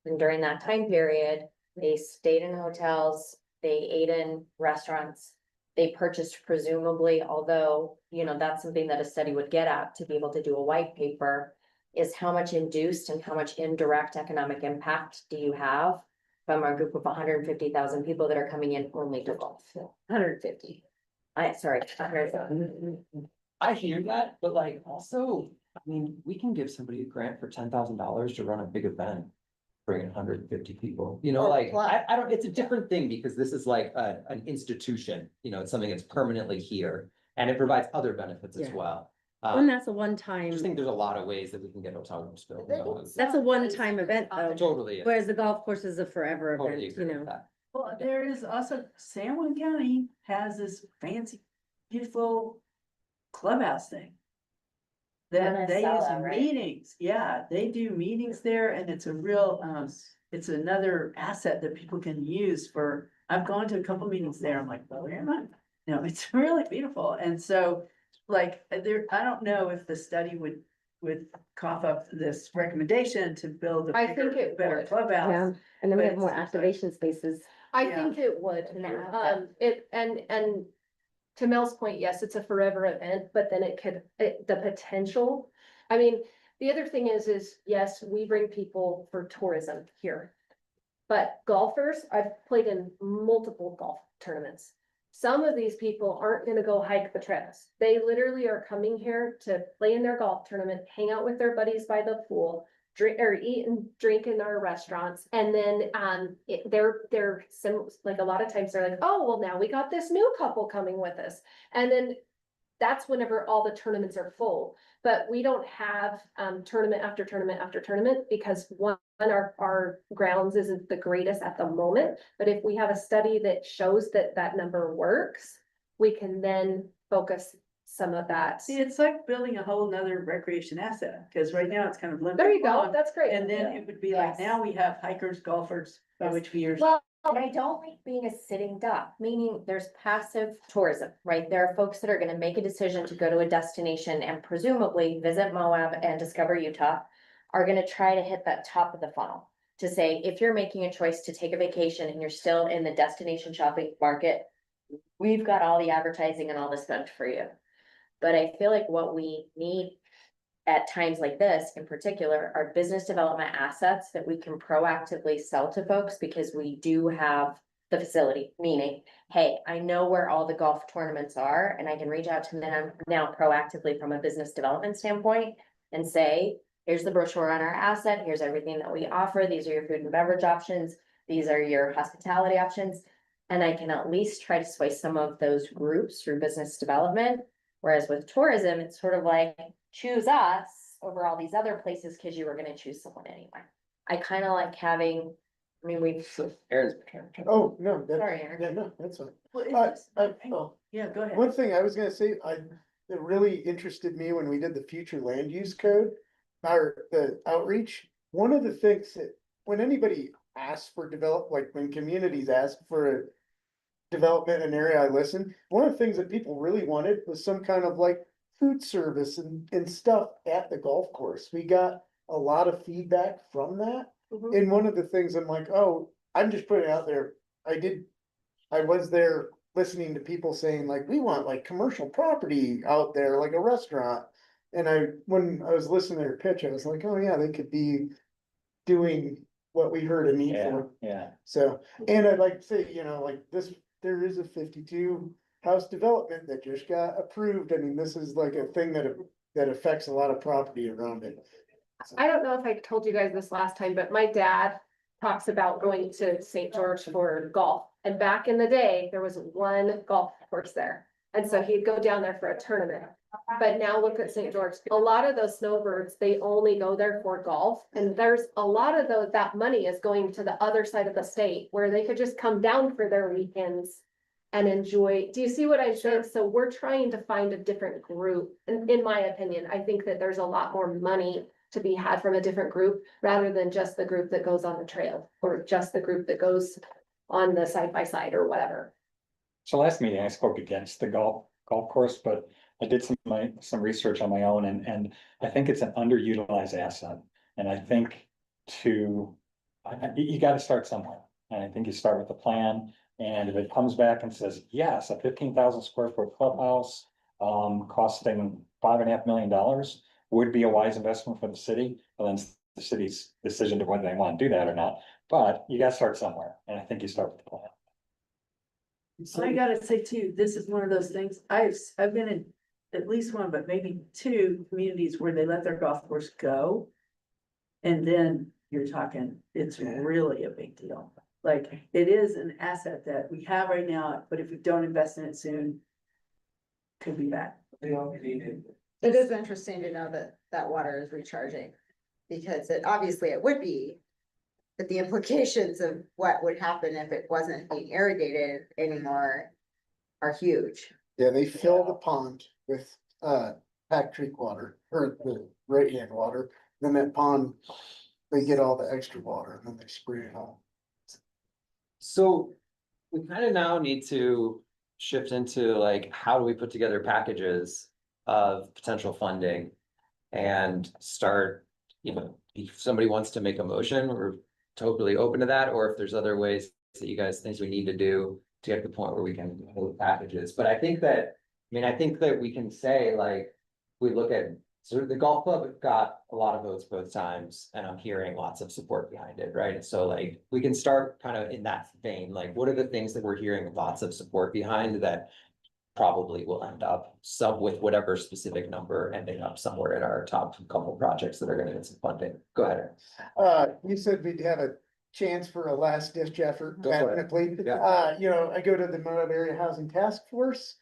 And during that time period, they stayed in hotels, they ate in restaurants. They purchased presumably, although, you know, that's something that a study would get at to be able to do a white paper. Is how much induced and how much indirect economic impact do you have from our group of 150,000 people that are coming in only to golf. 150. Sorry, 100,000. I hear that, but like also, I mean, we can give somebody a grant for $10,000 to run a big event. Bring 150 people, you know, Or like, plus. I don't, it's a different thing because this is like an institution, you know, it's something that's permanently here. And it provides other benefits as Yeah. well. And that's a I one-time, just think there's a lot of ways that we can get hotels built. that's a one-time event though, Totally. is. whereas the golf course is a forever Totally event, you agree with know. that. Well, there is also, San Juan County has this fancy, beautiful clubhouse thing. That they use Monticello, in right? meetings, yeah, they do meetings there and it's a real, it's another asset that people can use for, I've gone to a couple meetings there, I'm like, well, where am I? No, it's really beautiful, and so, like, there, I don't know if the study would cough up this recommendation to build a I think bigger, it better would. Yeah, clubhouse. and then we But have more it seems like- activation spaces. I Yeah. think it would, and to Mel's point, yes, it's a forever event, but then the potential. I mean, the other thing is, yes, we bring people for tourism here. But golfers, I've played in multiple golf tournaments. Some of these people aren't gonna go hike the trails. They literally are coming here to play in their golf tournament, hang out with their buddies by the pool, drink or eat and drink in our restaurants. And then, like a lot of times they're like, oh, well, now we got this new couple coming with us. And then that's whenever all the tournaments are full. But we don't have tournament after tournament after tournament because one, our grounds isn't the greatest at the moment. But if we have a study that shows that that number works, we can then focus some of that. See, it's like building a whole nother recreation asset, because right now it's kind of limited. There you go, that's great. And then it would be like, Yes. now we have hikers, golfers, by which we are. Well, but I don't like being a sitting duck, meaning there's passive tourism, right? There are folks that are gonna make a decision to go to a destination and presumably visit Moab and discover Utah. Are gonna try to hit that top of the funnel. To say, if you're making a choice to take a vacation and you're still in the destination shopping market, we've got all the advertising and all the spend for you. But I feel like what we need at times like this in particular are business development assets that we can proactively sell to folks because we do have the facility, meaning, hey, I know where all the golf tournaments are and I can reach out to them now proactively from a business development standpoint and say, here's the brochure on our asset, here's everything that we offer, these are your food and beverage options, these are your hospitality options. And I can at least try to sway some of those groups through business development. Whereas with tourism, it's sort of like, choose us over all these other places because you were gonna choose someone anyway. I kind of like having, I mean, we've, Aaron's. Oh, no, that's, sorry, Aaron. yeah, no, that's fine. Well, it's Uh, just- oh. Yeah, go ahead. One thing I was gonna say, that really interested me when we did the future land use code, or the outreach. One of the things that, when anybody asks for like when communities ask for a development in an area, I listen. One of the things that people really wanted was some kind of like food service and stuff at the golf course. We got a lot of feedback from that. Mhm. And one of the things I'm like, oh, I'm just putting it out there. I was there listening to people saying like, we want like commercial property out there, like a restaurant. And when I was listening to their pitch, I was like, oh yeah, they could be doing what we heard a need Yeah, for. yeah. So, and I'd like to say, like this, there is a 52 house development that just got approved. I mean, this is like a thing that affects a lot of property around it. I don't know if I told you guys this last time, but my dad talks about going to St. George for golf. And back in the day, there was one golf course there. And so he'd go down there for a tournament. But now look at St. George. A lot of those snowbirds, they only go there for golf. And there's a lot of that money is going to the other side of the state where they could just come down for their weekends and enjoy. Do you see what I'm saying? So we're trying to find a different group. In my opinion, I think that there's a lot more money to be had from a different group rather than just the group that goes on the trail or just the group that goes on the side by side or whatever. So last meeting, I spoke against the golf course, but I did some research on my own and I think it's an underutilized asset. And I think you gotta start somewhere. And I think you start with the plan. And if it comes back and says, yes, a 15,000 square foot clubhouse, costing $5.5 million would be a wise investment for the city, but then the city's decision to whether they want to do that or not, but you gotta start somewhere, and I think you start with the plan. So I gotta say too, this is one of those things, I've been in at least one, but maybe two communities where they let their golf course go. And then you're talking, it's Yeah. really a big deal. Like, it is an asset that we have right now, but if we don't invest in it soon, could be bad. It is interesting to know that that water is recharging, because obviously it would be. But the implications of what would happen if it wasn't being irrigated anymore are huge. Yeah, they fill the pond with, Pack Creek water, or the right hand water, then that pond, they get all the extra water, and then they spray it on. So we kind of now need to shift into like, how do we put together packages of potential funding? And start, if somebody wants to make a motion, we're totally open to that, or if there's other ways that you guys think we need to do to get to the point where we can hold packages. But I think that we can say, like, we look at, so the golf club got a lot of votes both times, and I'm hearing lots of support behind it, right? So like, we can start kind of in that vein, like, what are the things that we're hearing lots of support behind that probably will end up with whatever specific number ending up somewhere in our top couple projects that are gonna get some funding. Go ahead. You said we'd have a chance for a last ditch effort, Go for it. definitely. Yeah. I go to the Moab Area Housing Task Force.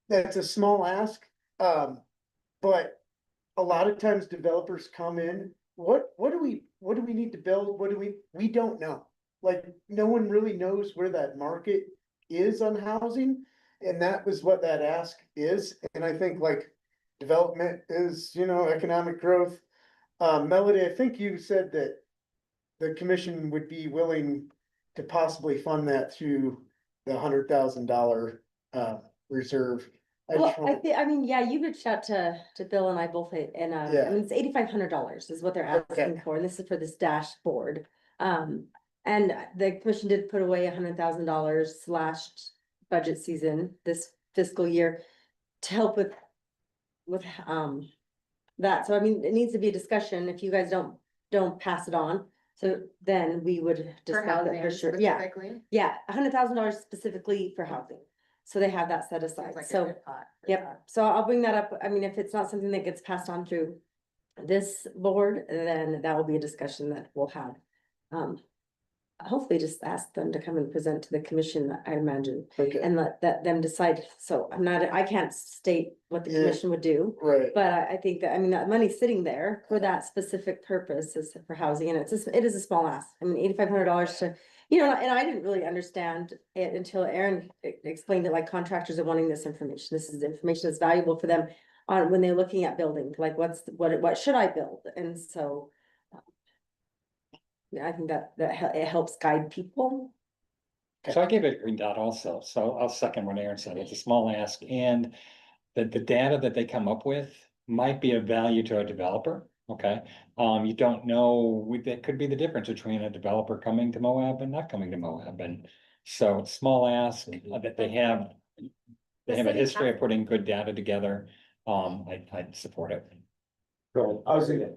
That's a small ask, but a lot of times developers come in, what do we need to build? We don't know. Like, no one really knows where that market is on housing. And that was what that ask is, and I think like development is, economic growth. Melody, I think you said that the commission would be willing to possibly fund that through the $100,000 reserve. Well, yeah, you reached out to Bill and I both, and, Yeah. it's $8,500 is what they're asking Okay. for, and this is for this dashboard. And the commission did put away $100,000 slashed budget season this fiscal year to help with that. So I mean, it needs to be a discussion. If you guys don't pass it on, so then we would For discuss it housing for sure. Yeah, specifically. yeah, $100,000 specifically for housing. So they have that set aside. Seems like a So, good pot for yep. that. So I'll bring that up. I mean, if it's not something that gets passed on through this board, then that will be a discussion that we'll have. Hopefully just ask them to come and present to the commission, I imagine, Okay, and let them decide. So I can't state what the Yeah. commission would do. right. But I think that, I mean, that money's sitting there for that specific purpose is for housing, and it is a small ask. I mean, $8,500 to, and I didn't really understand it until Aaron explained it, like contractors are wanting this information. This is information that's valuable for them on when they're looking at building, like what should I build? And so I think that it helps guide people. So I gave it a green dot also, so I'll second what Aaron said, it's a small ask, and the data that they come up with might be of value to a developer, okay? You don't know, that could be the difference between a developer coming to Moab and not coming to Moab, and so it's small ask, that they have a city history has- of putting good data together, I'd support it. I was gonna,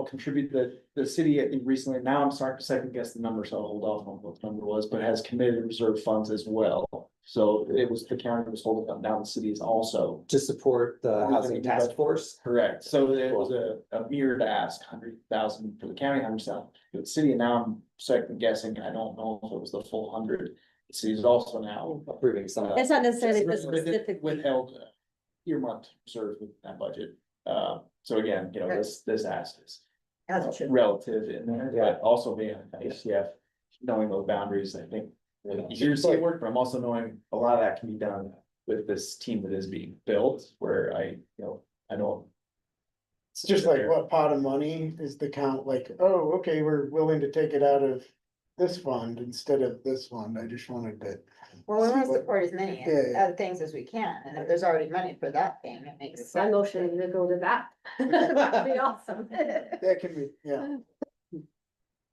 contribute the city recently, now I'm starting to second guess the number, so I'll hold off on what the number was, but has committed reserve funds as well. So it was the county that was holding them down, the cities also. To support the housing task force. Correct, so it was a mirrored ask, 100,000 for the county, 100,000 for the city, and now I'm second guessing, I don't know if it was the full 100. The city is also now. Approving some of It's that. not necessarily for Just specific. Withheld, earmarked reserves with that budget, so again, this ask is. As it should. Relative in there, but also being HCF, knowing those boundaries, I think. Easier to see it work, but I'm also knowing a lot of that can be done with this team that is being built, where I don't. It's just like, what pot of money is the count, like, oh, okay, we're willing to take it out of this fund instead of this fund, I just wanted to. Well, we want see to what- support as many Yeah. other things as we can, and if there's already money for that thing, it makes My sense. motion to go to that. That'd be awesome. That can be, yeah,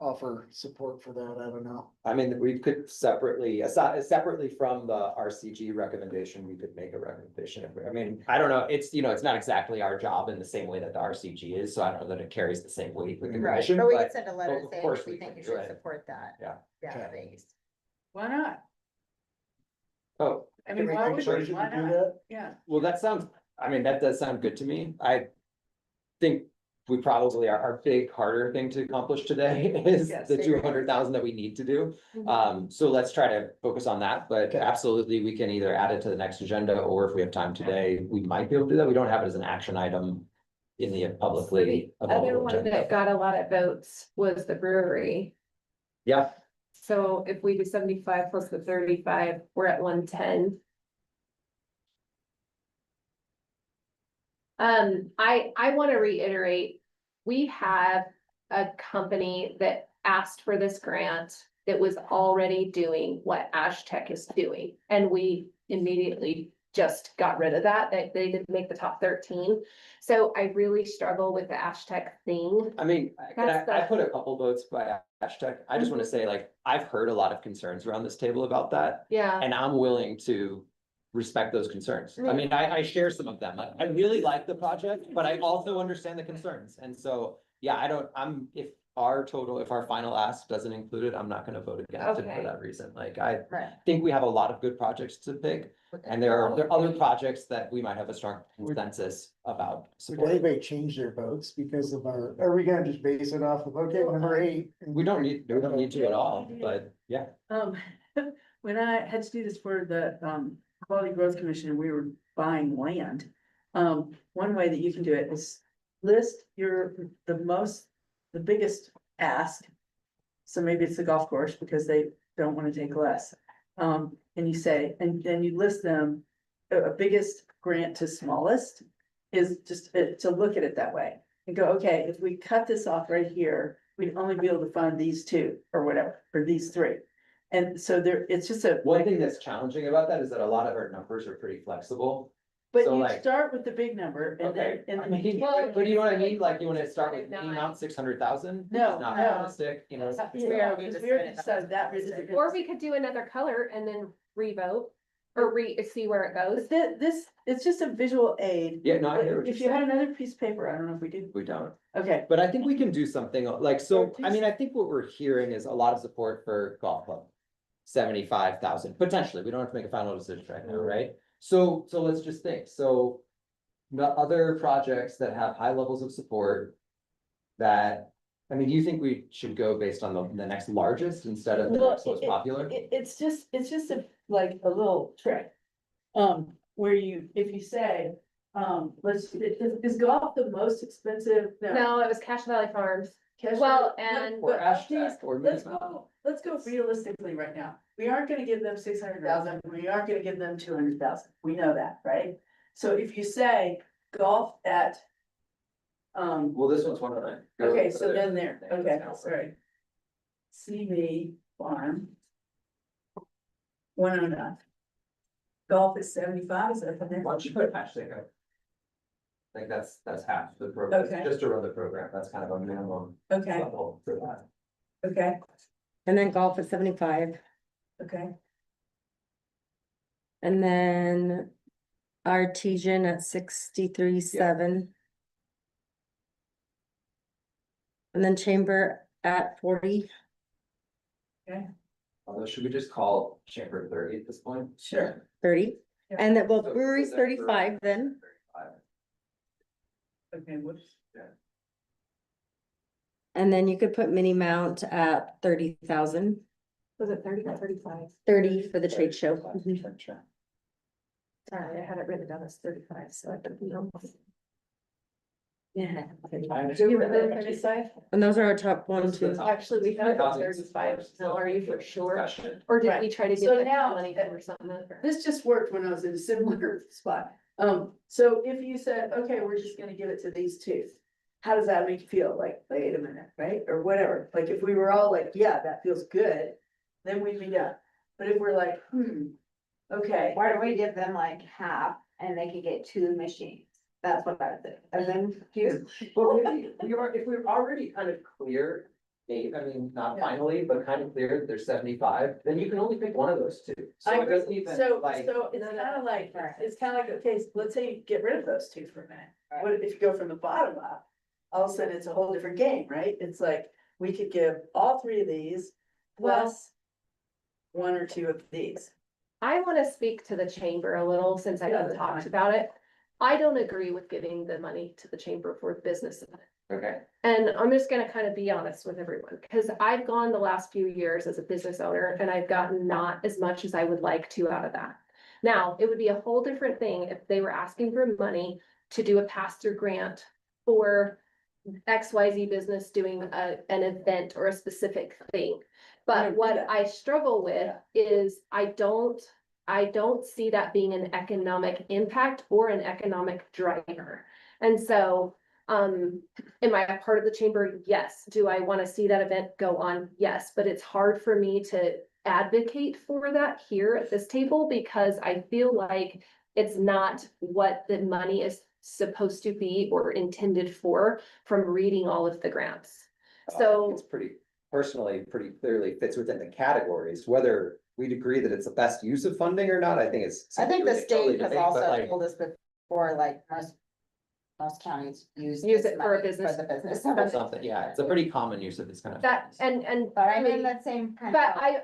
offer support for that, I don't know. I mean, we could separately, aside, separately from the RCG recommendation, we could make a recommendation. I mean, I don't know, it's, you know, it's not exactly our job in the same way that the RCG is, so I don't know that it carries the same weight with the Right, commission, but we but. could send a letter of saying course we we think can you do should it. support that. Yeah. Yeah, Okay. base. Why not? Oh, I Can mean, we why make would sure we? to Why do not? that? Yeah. well, that sounds, I mean, that does sound good to me. I think we probably, our big harder thing to accomplish today is Yes, the figure it out. 200,000 that we need to do. So let's try to focus on that, but Okay. absolutely, we can either add it to the next agenda, or if we have time today, we might be able to do that. We don't have it as an action item in the publicly Other available one that agenda. got a lot of votes was the brewery. Yeah, So if we do 75 plus the 35, we're at 110. I want to reiterate, we have a company that asked for this grant that was already doing what Ash Tech is doing, and we immediately just got rid of that. They didn't make the top 13. So I really struggle with the Ash Tech thing. I mean, That's I the- put a couple votes by hashtag. I just want to say, like, I've heard a lot of concerns around this table about that. Yeah, And I'm willing to respect those concerns. I mean, I share some of them. I really like the project, but I also understand the concerns. And so, yeah, if our final ask doesn't include it, I'm not gonna vote against it for Okay. that reason. Like, I Right. think we have a lot of good projects to pick. And there are other projects that we might have a strong consensus about Would supporting. anybody change their votes because of are we gonna just base it off of, okay, number 8? We don't need to at all, but yeah. When I had to do this for the, Quality Growth Commission, and we were buying land. One way that you can do it is list the biggest ask. So maybe it's the golf course because they don't wanna take less. And you say, and then you list them, a biggest grant to smallest is just to look at it that way. And go, okay, if we cut this off right here, we'd only be able to fund these 2 or whatever, or these 3. And so it's just a. One thing that's challenging about that is that a lot of our numbers are pretty flexible. But so you like- start with the big number and then, Okay, and I then. mean, but you know what I mean? Like, you wanna start with any amount 600,000? No, Not no. realistic, you know. We already decided that. or we could do another color and then revote or see where it goes. This, it's just a visual aid. Yeah, no, I hear what you're If you had saying. another piece of paper, I don't know if we did. We don't, Okay, but I think we can do something like, so, I mean, I think what we're hearing is a lot of support for golf club. 75,000, potentially, we don't have to make a final decision right now, right? So let's just think, so. The other projects that have high levels of support. That, I mean, do you think we should go based on the next largest instead of the Well, next most popular? it's just like a little trick. Where if you say, is golf the most expensive? No, it was Cache Valley Farms. Cash Well, flow? and- Or But Ash geez, Tech, or let's Minnesota. go realistically right now. We aren't gonna give them 600,000, we aren't gonna give them 200,000. We know that, right? So if you say golf at. Well, this one's one of mine. Okay, so then okay, sorry. CV Farm. 109. Golf is 75, is that from there? Why don't you put hashtag up? I think that's half the program, Okay. just to run the program, that's kind of a minimum Okay, level for that. okay, And then golf at 75, okay, and then artesian at 63.7. And then chamber at 40. Although, should we just call chamber 30 at this point? sure. 30, and that, well, So- brewery's so that's 35 then, 35. Okay, whoops. and then you could put mini mount at 30,000, Was it 30 or 35? 30 for the trade show. Mhm. Sorry, I had it written down as 35, so I didn't know. Yeah. You were there 35? And those are our top 1, 2. Actually, we had Housing. 35 still, are you for sure? Discussion. Or did Right. we try to So get now- extra money for something? This just worked when I was in a similar spot. So if you said, okay, we're just gonna give it to these 2. How does that make you feel? Like, wait a minute, right? Or whatever. Like, if we were all like, yeah, that feels good, then we'd be done. But if we're like, okay. Why don't we give them like half and they could get 2 machines? That's what I would think. And then you. Well, maybe if we're already kind of clear not finally, but kind of clear that there's 75, then you can only pick one of those two. So it doesn't even like. So it's kind of like, okay, so let's say you get rid of those two for a minute. What if you go from the bottom up? All of a sudden, it's a whole different game, right? It's like, we could give all three of these plus one or two of these. I wanna speak to the chamber a little, since I Yeah, haven't that's talked fine. about it. I don't agree with giving the money to the chamber for business. Okay. And I'm just gonna kind of be honest with everyone, because I've gone the last few years as a business owner and I've gotten not as much as I would like to out of that. Now, it would be a whole different thing if they were asking for money to do a pass-through grant for XYZ business doing an event or a specific thing. But what I struggle with is I don't see that being an economic impact or an economic driver. And so, am I a part of the chamber? Yes. Do I want to see that event go on? Yes, but it's hard for me to advocate for that here at this table because I feel like it's not what the money is supposed to be or intended for from reading all of the grants. So It's pretty clearly fits within the categories, whether we'd agree that it's the best use of funding or not, I think it's. I think something the we could totally state has debate, but, also like, told us before, like most counties use. Use this it for a money business. For the business. or something, yeah, it's a pretty common use of this kind of. that, funds. and. But I'm in that same kind But of.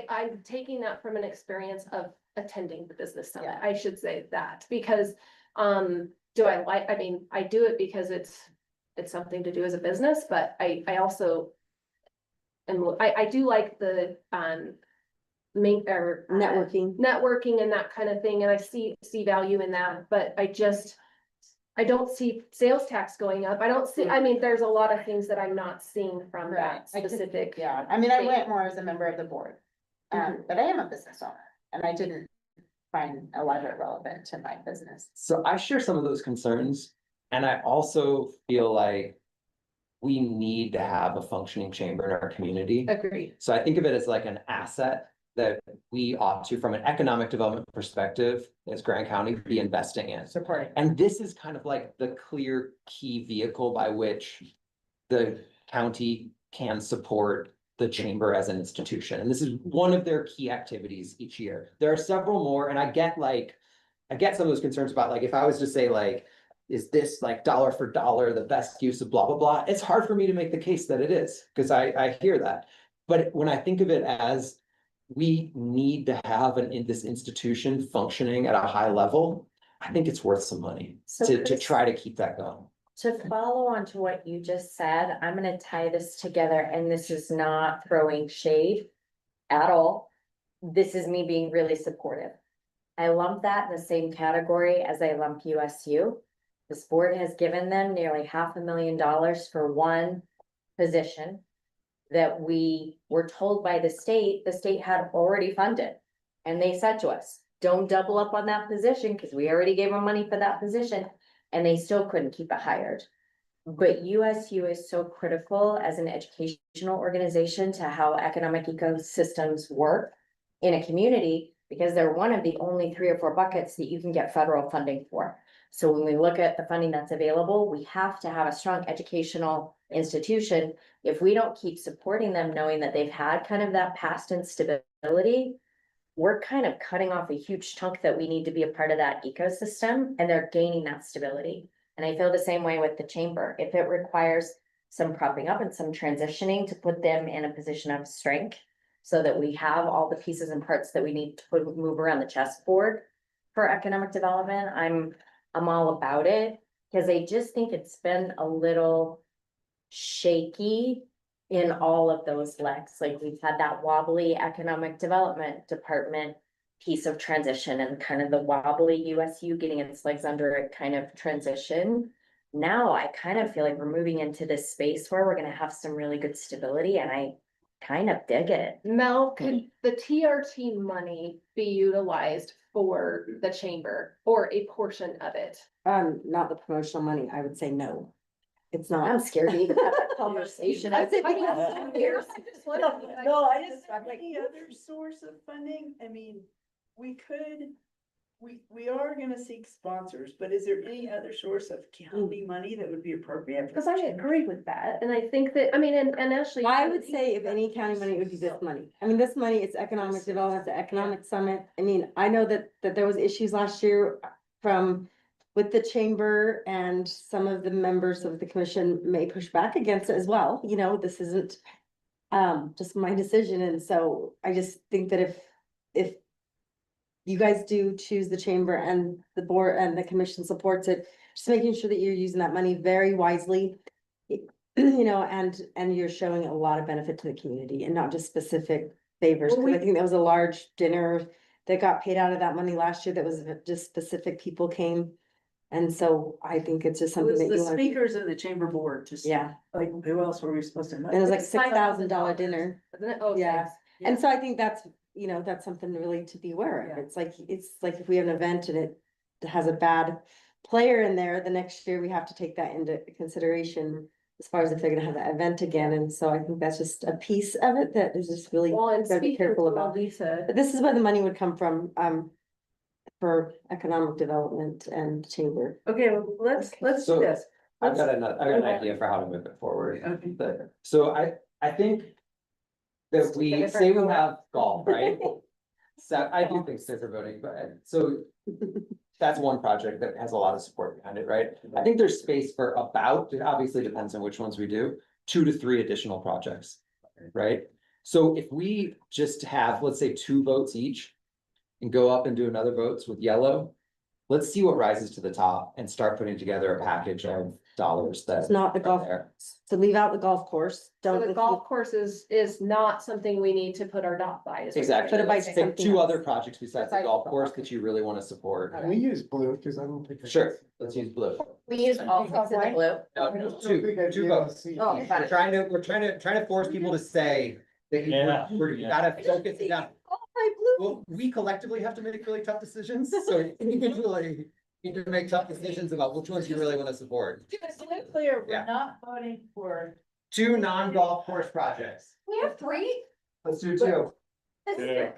I'm taking that from an experience of attending the business summit, Yeah. I should say that, because, do I like, I mean, I do it because it's something to do as a business, but I also. And I do like the, networking and that kind of thing, and I see value in that, but I don't see sales tax going up. I don't see, I mean, there's a lot of things that I'm not seeing from Right. that specific. Yeah, I mean, I thing. went more as a member of the board, but I am a business owner and I didn't find a lot of it relevant to my business. So I share some of those concerns, and I also feel like we need to have a functioning chamber in our community. Agreed. So I think of it as like an asset that we ought to, from an economic development perspective, as Grand County, be investing in. Supporting. And this is kind of like the clear key vehicle by which the county can support the chamber as an institution. And this is one of their key activities each year. There are several more, and I get some of those concerns about, like, if I was to say, like, is this like dollar for dollar the best use of blah, blah, blah? It's hard for me to make the case that it is, because I hear that. But when I think of it as we need to have this institution functioning at a high level, I think it's worth some money So to Chris- try to keep that going. To follow on to what you just said, I'm gonna tie this together, and this is not throwing shade at all. This is me being really supportive. I lump that in the same category as I lump USU. This board has given them nearly $500,000 for one position that we were told by the state had already funded. And they said to us, don't double up on that position because we already gave them money for that position, and they still couldn't keep it hired. But USU is so critical as an educational organization to how economic ecosystems work in a community, because they're one of the only 3 or 4 buckets that you can get federal funding for. So when we look at the funding that's available, we have to have a strong educational institution. If we don't keep supporting them, knowing that they've had kind of that past instability, we're kind of cutting off a huge chunk that we need to be a part of that ecosystem, and they're gaining that stability. And I feel the same way with the chamber. If it requires some propping up and some transitioning to put them in a position of strength, so that we have all the pieces and parts that we need to move around the chessboard for economic development, I'm all about it, because I just think it's been a little shaky in all of those legs. Like, we've had that wobbly economic development department piece of transition, and kind of the wobbly USU getting its legs under it kind of transition. Now I kind of feel like we're moving into this space where we're gonna have some really good stability, and I kind of dig it. Mel, could the TRT money be utilized for the chamber or a portion of it? Not the promotional money, I would say no. It's not. I'm scared to even have that conversation. I'd say I mean, no. I'm scared. I just wanna be like- No, I just, any other source of funding, I mean, we could we are gonna seek sponsors, but is there any other source of county money that would be appropriate? Because I agree with that, and I think that, I mean, and actually. I would say if any county money, it would be this money. I mean, this money, it's economic development, the economic summit. I mean, I know that there was issues last year from with the chamber, and some of the members of the commission may push back against it as well. You know, this isn't just my decision. And so I just think that if you guys do choose the chamber and the board and the commission supports it, just making sure that you're using that money very wisely. You know, and you're showing a lot of benefit to the community and not just specific favors. Well, Cause I think that was a large dinner that got paid out of that money last year that was just specific people came. And so I think it's just It something was that the you want. speakers and the chamber board, just. Yeah, Like, who else were we supposed to? and it was like It's $6,000 dinner. Isn't it? Okay. Yeah. And so I think that's, you know, that's something really to be aware of. Yeah. It's like if we have an event and it has a bad player in there, the next year we have to take that into consideration as far as if they're gonna have that event again. And so I think that's just a piece of it that is just really Well, and gotta be speaking careful of about. Lisa, But this is where the money would come from, for economic development and chamber. Okay, well, let's do So, this. I've got an Okay. idea for how to move it forward. Okay. So I think that we say we have golf, right? So I do think safer voting, but so that's one project that has a lot of support behind it, right? I think there's space for about, it obviously depends on which ones we do, 2 to 3 additional projects, right? So if we just have, let's say, 2 votes each and go up and do another votes with yellow, let's see what rises to the top and start putting together a package of dollars that. It's not the are golf, there. so leave out the golf course, so don't the include. golf course is not something we need to put our dot by. is what you're Exactly. Put it by saying. Pick something 2 else. other projects besides the Besides golf the course golf. that you really wanna support. Can we use blue, cause I don't think. I can Sure, see. let's use blue. We use all things in the blue. No, I just don't two, think I'd two be able to votes. see. Oh, We're trying to force people to say that you, Yeah. you gotta focus it down. Well, we collectively have to make really tough decisions, so individually, you need to make tough decisions about which ones you really wanna support. Just to be clear, Yeah. we're not voting for. 2 non-golf course projects. We have 3. Let's do 2. Yeah.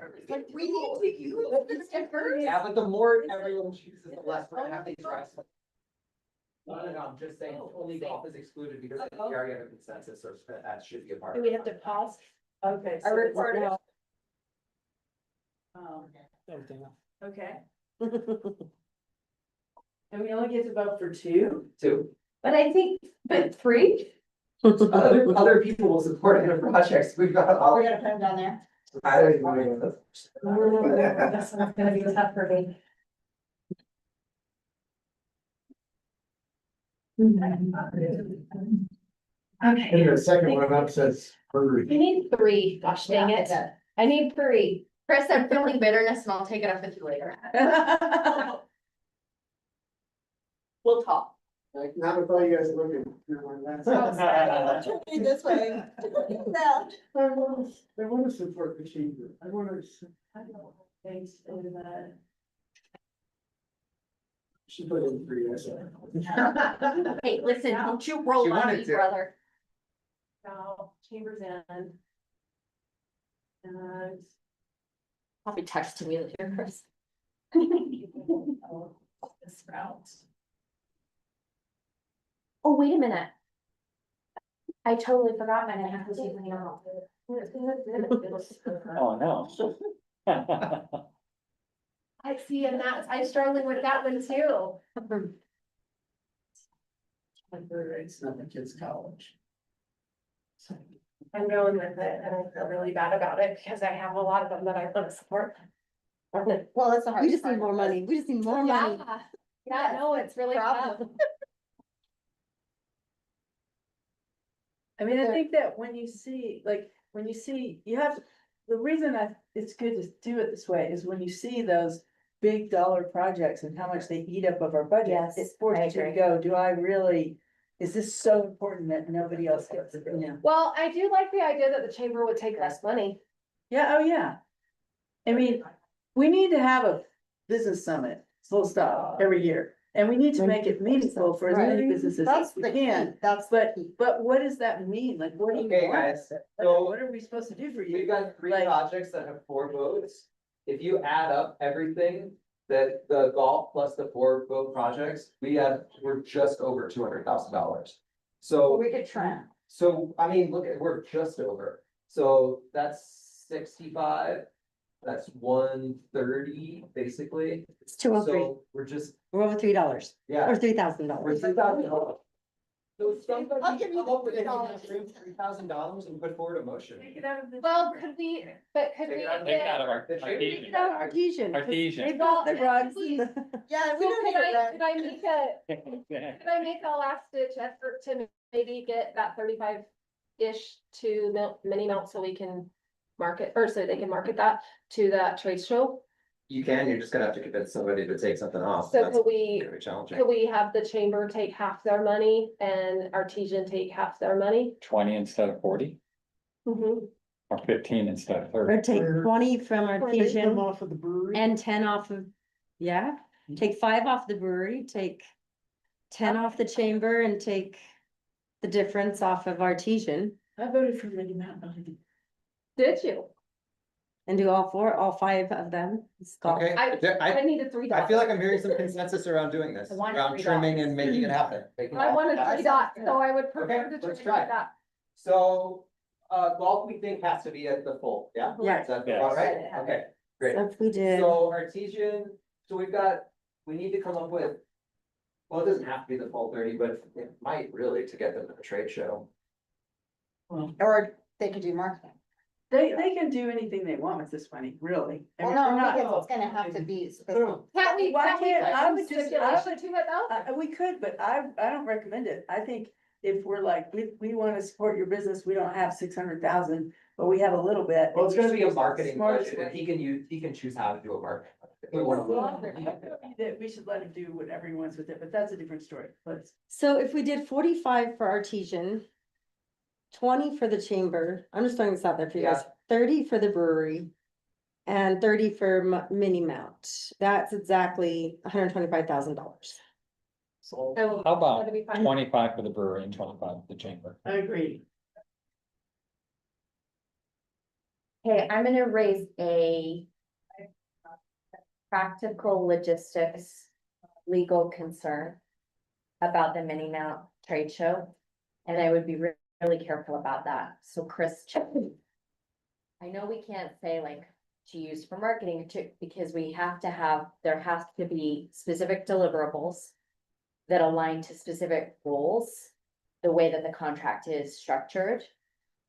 We need to use this effort. Yeah, but the more everyone chooses, the less we're gonna have these rights. No, I'm just saying only golf is excluded because we already have a consensus, or that should be a part. Do we have to pause? Okay. I recorded. Okay, and we only get to vote for 2? 2. But I think, but 3? Other people will support other projects, we've got all. We're gonna put them down there. I don't even know. That's not gonna be tough for me. Okay, And the second one up says. I need 3, gosh dang it, I need 3. Chris, I'm feeling bitterness and I'll take it up with you later. We'll talk. Like, not with all you guys looking. This way. I wanna support the chamber. I wanna. Thanks, and, She put in 3, I said. Hey, listen, don't you roll She on wanted me, to. brother. No, chambers in. And. I'll be texting you here, Chris. This route. Oh, wait a minute. I totally forgot that I have to see something else. Oh, no. I see, and that's, I'm struggling with that one too. It's not the kids' college. I'm going with it, and I feel really bad about it, because I have a lot of them that I want to support. Well, that's the We hardest just need part. more money. We just need more money. Yeah, no, it's really tough. Problem. I mean, I think that when you see, you have, the reason it's good to do it this way is when you see those big dollar projects and how much they eat up of our budget. Yes, It forces you I to agree. go, do I really, is this so important that nobody else gets it? Yeah. Well, I do like the idea that the chamber would take less money. Yeah, oh, yeah. I mean, we need to have a business summit, full stop, every year. And we need to make it meaningful for as many Right. businesses That's as we the key, can. that's. But what does that mean? Like, what do you Okay, want? guys, Like, so what are we supposed to do for you? we've got 3 Like- projects that have 4 votes. If you add up everything that the golf plus the 4 boat projects, we're just over $200,000. So, We could trim. so, I mean, look at, we're just over, so that's 65. That's 130, basically, It's 203, so we're just, we're over $3 yeah. or $3,000. We're $3,000. So somebody I'll give you come up with $3. $3,000 and put forward a motion. Well, could we, but could Take we? it out of- Take it out of our. Artesian. No, Artesian. 'cause Artesian. They've got the rugs and the. Yeah, we So don't need could to rent. could I make could I make a last ditch effort to maybe get that 35-ish to mini mount so we can market, or so they can market that to that trade show? You can, you're just gonna have to convince somebody to take something off. So That's could we, gonna be challenging. could we have the chamber take half their money and Artesian take half their money? 20 instead of 40, Mhm. or 15 instead of Or 30. take Or- 20 from Take them Artesian off of the brewery. and 10 off of, yeah, take 5 off the brewery, take 10 off the chamber and take the difference off of Artesian I voted for Lady Mountain. Did you? and do all 5 of them. It's golf. Okay, I needed $3. I feel like I'm hearing some consensus around doing this, I want around $3. trimming and making it happen. I wanted $3, so I would prefer Okay, to let's try try. that. So, golf we think has to be at the full, yeah? Yeah. Is that Yes. all right? Okay, great. So if we did, So Artesian, so we need to come up with. Well, it doesn't have to be the full 30, but it might really to get them to the trade show. Or they could do marketing. They can do anything they want with this money, really. I Well, mean, we're no, not- because it's gonna have to be specific. Can't we, Why can't we can't- put I some would just- I stipulation would- to it though? We could, but I don't recommend it. I think if we're like, we wanna support your business, we don't have 600,000, but we have a little bit. Well, it's gonna be a It's the marketing smartest budget, and way. he can choose how to do a market. If we want to- That we should let him do whatever he wants with it, but that's a different story. Let's. so if we did 45 for Artesian, 20 for the chamber, I'm just throwing this out there for you guys, 30 for the brewery, and 30 for mini mount, that's exactly $125,000. So Oh, How about that'd be fine. 25 for the brewery and 25 for the chamber? I agree. Okay, I'm gonna raise a practical logistics legal concern about the mini mount trade show. And I would be really careful about that. So Chris, I know we can't say like to use for marketing because we have to have, there has to be specific deliverables that align to specific goals, the way that the contract is structured.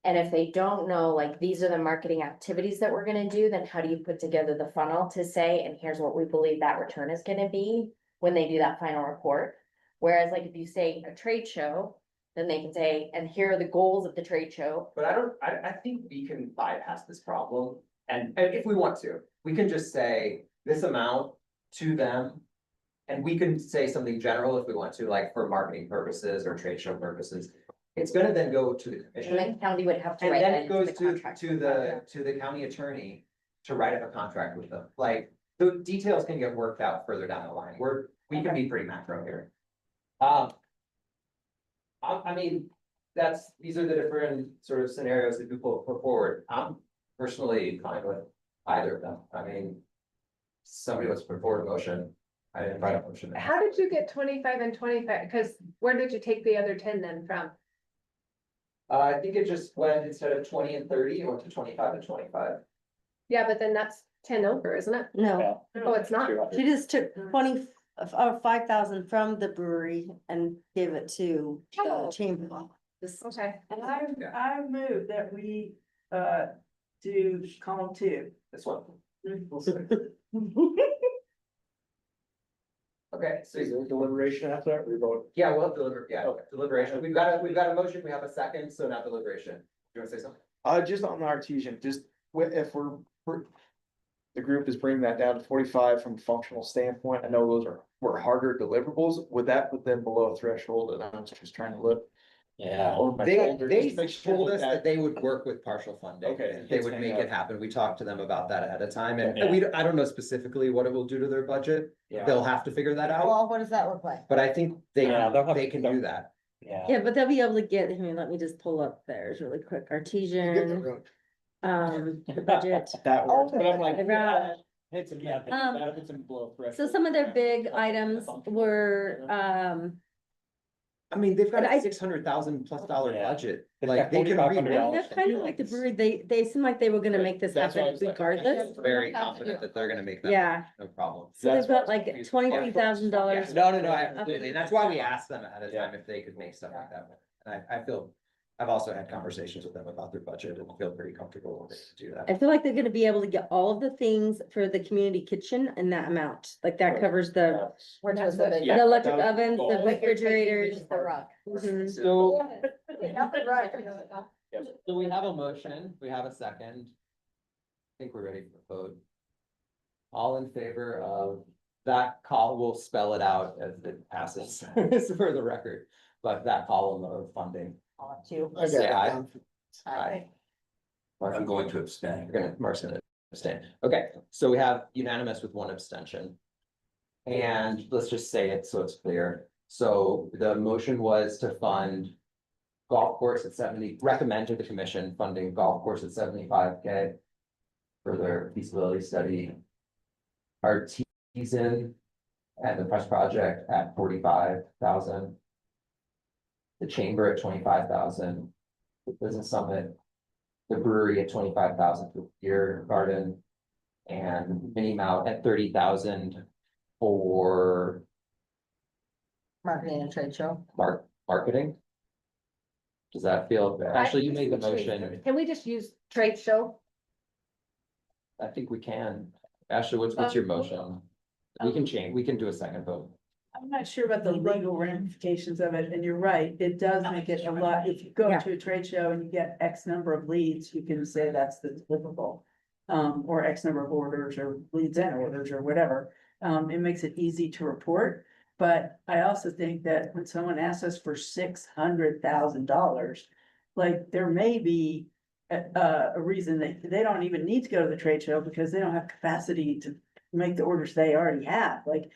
And if they don't know, like, these are the marketing activities that we're gonna do, then how do you put together the funnel to say, and here's what we believe that return is gonna be when they do that final report? Whereas like if you say a trade show, then they can say, and here are the goals of the trade show. But I think we can bypass this problem, and if we want to, we can just say this amount to them. And we can say something general if we want to, like for marketing purposes or trade show purposes. It's gonna then go to the And commission, then county would have to and write then that it into goes the to, contract. to the county attorney to write up a contract with them, like, the details can get worked out further down the line, we can be pretty macro here. I mean, these are the different sort of scenarios that people put forward, I'm personally fine with either of them, I mean. Somebody wants to put forward a motion, I didn't write a motion. How did you get 25 and 25? Cause where did you take the other 10 then from? I think it just went, instead of 20 and 30, it went to 25 and 25. Yeah, but then that's 10 over, isn't it? No, Oh, it's not. she just took 20 or 5,000 from the brewery and gave it to the chamber. This- Okay. And Yeah. I move that we, do column 2. This one. Okay, so, Is there deliberation after that? We vote. yeah, we'll have Okay. deliberation, we've got a motion, we have a second, so now deliberation. You wanna say something? Just on the Artesian, just if the group is bringing that down to 45 from a functional standpoint, I know those were harder deliverables, would that put them below a threshold? And I'm just trying to look. Yeah. over my They shoulder, just to make sure told us that that. they would work with partial funding. Okay. They would make it happen. We talked to them about that ahead of time, and Yeah. I don't know specifically what it will do to their budget. Yeah. They'll have to figure that out, Well, what does that look like? but I think Yeah, they'll have they to- can do that. Yeah. Yeah, but they'll be able to get, I mean, let me just pull up theirs really quick, get the Artesian, road. the budget. That works, but I'm like. Right. It's a, yeah, it's a below So threshold. some of their big items were, I mean, they've got And I- a $600,000+ Yeah. budget, It's like got they can. $4,500. and they're kind of like the brewery, they seem like they were gonna make this That's what I happen was like, regardless. Very confident that they're gonna make that, Yeah, no problem. so they've That's got what's like confusing. $23,000. No, absolutely, and that's why we asked them ahead of time if they could make stuff like that. And I feel, I've also had conversations with them about their budget and feel very comfortable with it to do I that. feel like they're gonna be able to get all of the things for the community kitchen in that amount, like that covers the We're just the big- Yeah. the electric that was ovens, the goal. What you're taking refrigerators. is the rug. Mhm. So, Right. so we have a motion, we have a second. I think we're ready for a vote. All in favor of that call, we'll spell it out as it passes for the record, but that column of funding. I Say got aye. it. Aye. Mark, I'm going to abstain. Mark's gonna abstain. Okay, so we have unanimous with one abstention. And let's just say it so it's clear. So the motion was to fund golf course at 70, recommend to the commission funding golf course at 75K for their feasibility study. Artisan and the press project at 45,000. The chamber at 25,000. The business summit. The brewery at 25,000 for beer garden. And Mini Mout at 30,000 for Marketing and trade show. marketing. Does that feel, Ashley, you made the motion. Can we just use trade show? I think we can. Ashley, what's your motion? We can change, we can do a second vote. I'm not sure about the legal ramifications of it, and you're right, it does make it a lot, if you go Yeah. to a trade show and you get X number of leads, you can say that's the deliverable. Or X number of orders or leads and orders or whatever, it makes it easy to report. But I also think that when someone asks us for $600,000, like there may be a reason that they don't even need to go to the trade show because they don't have capacity to make the orders they already have. Like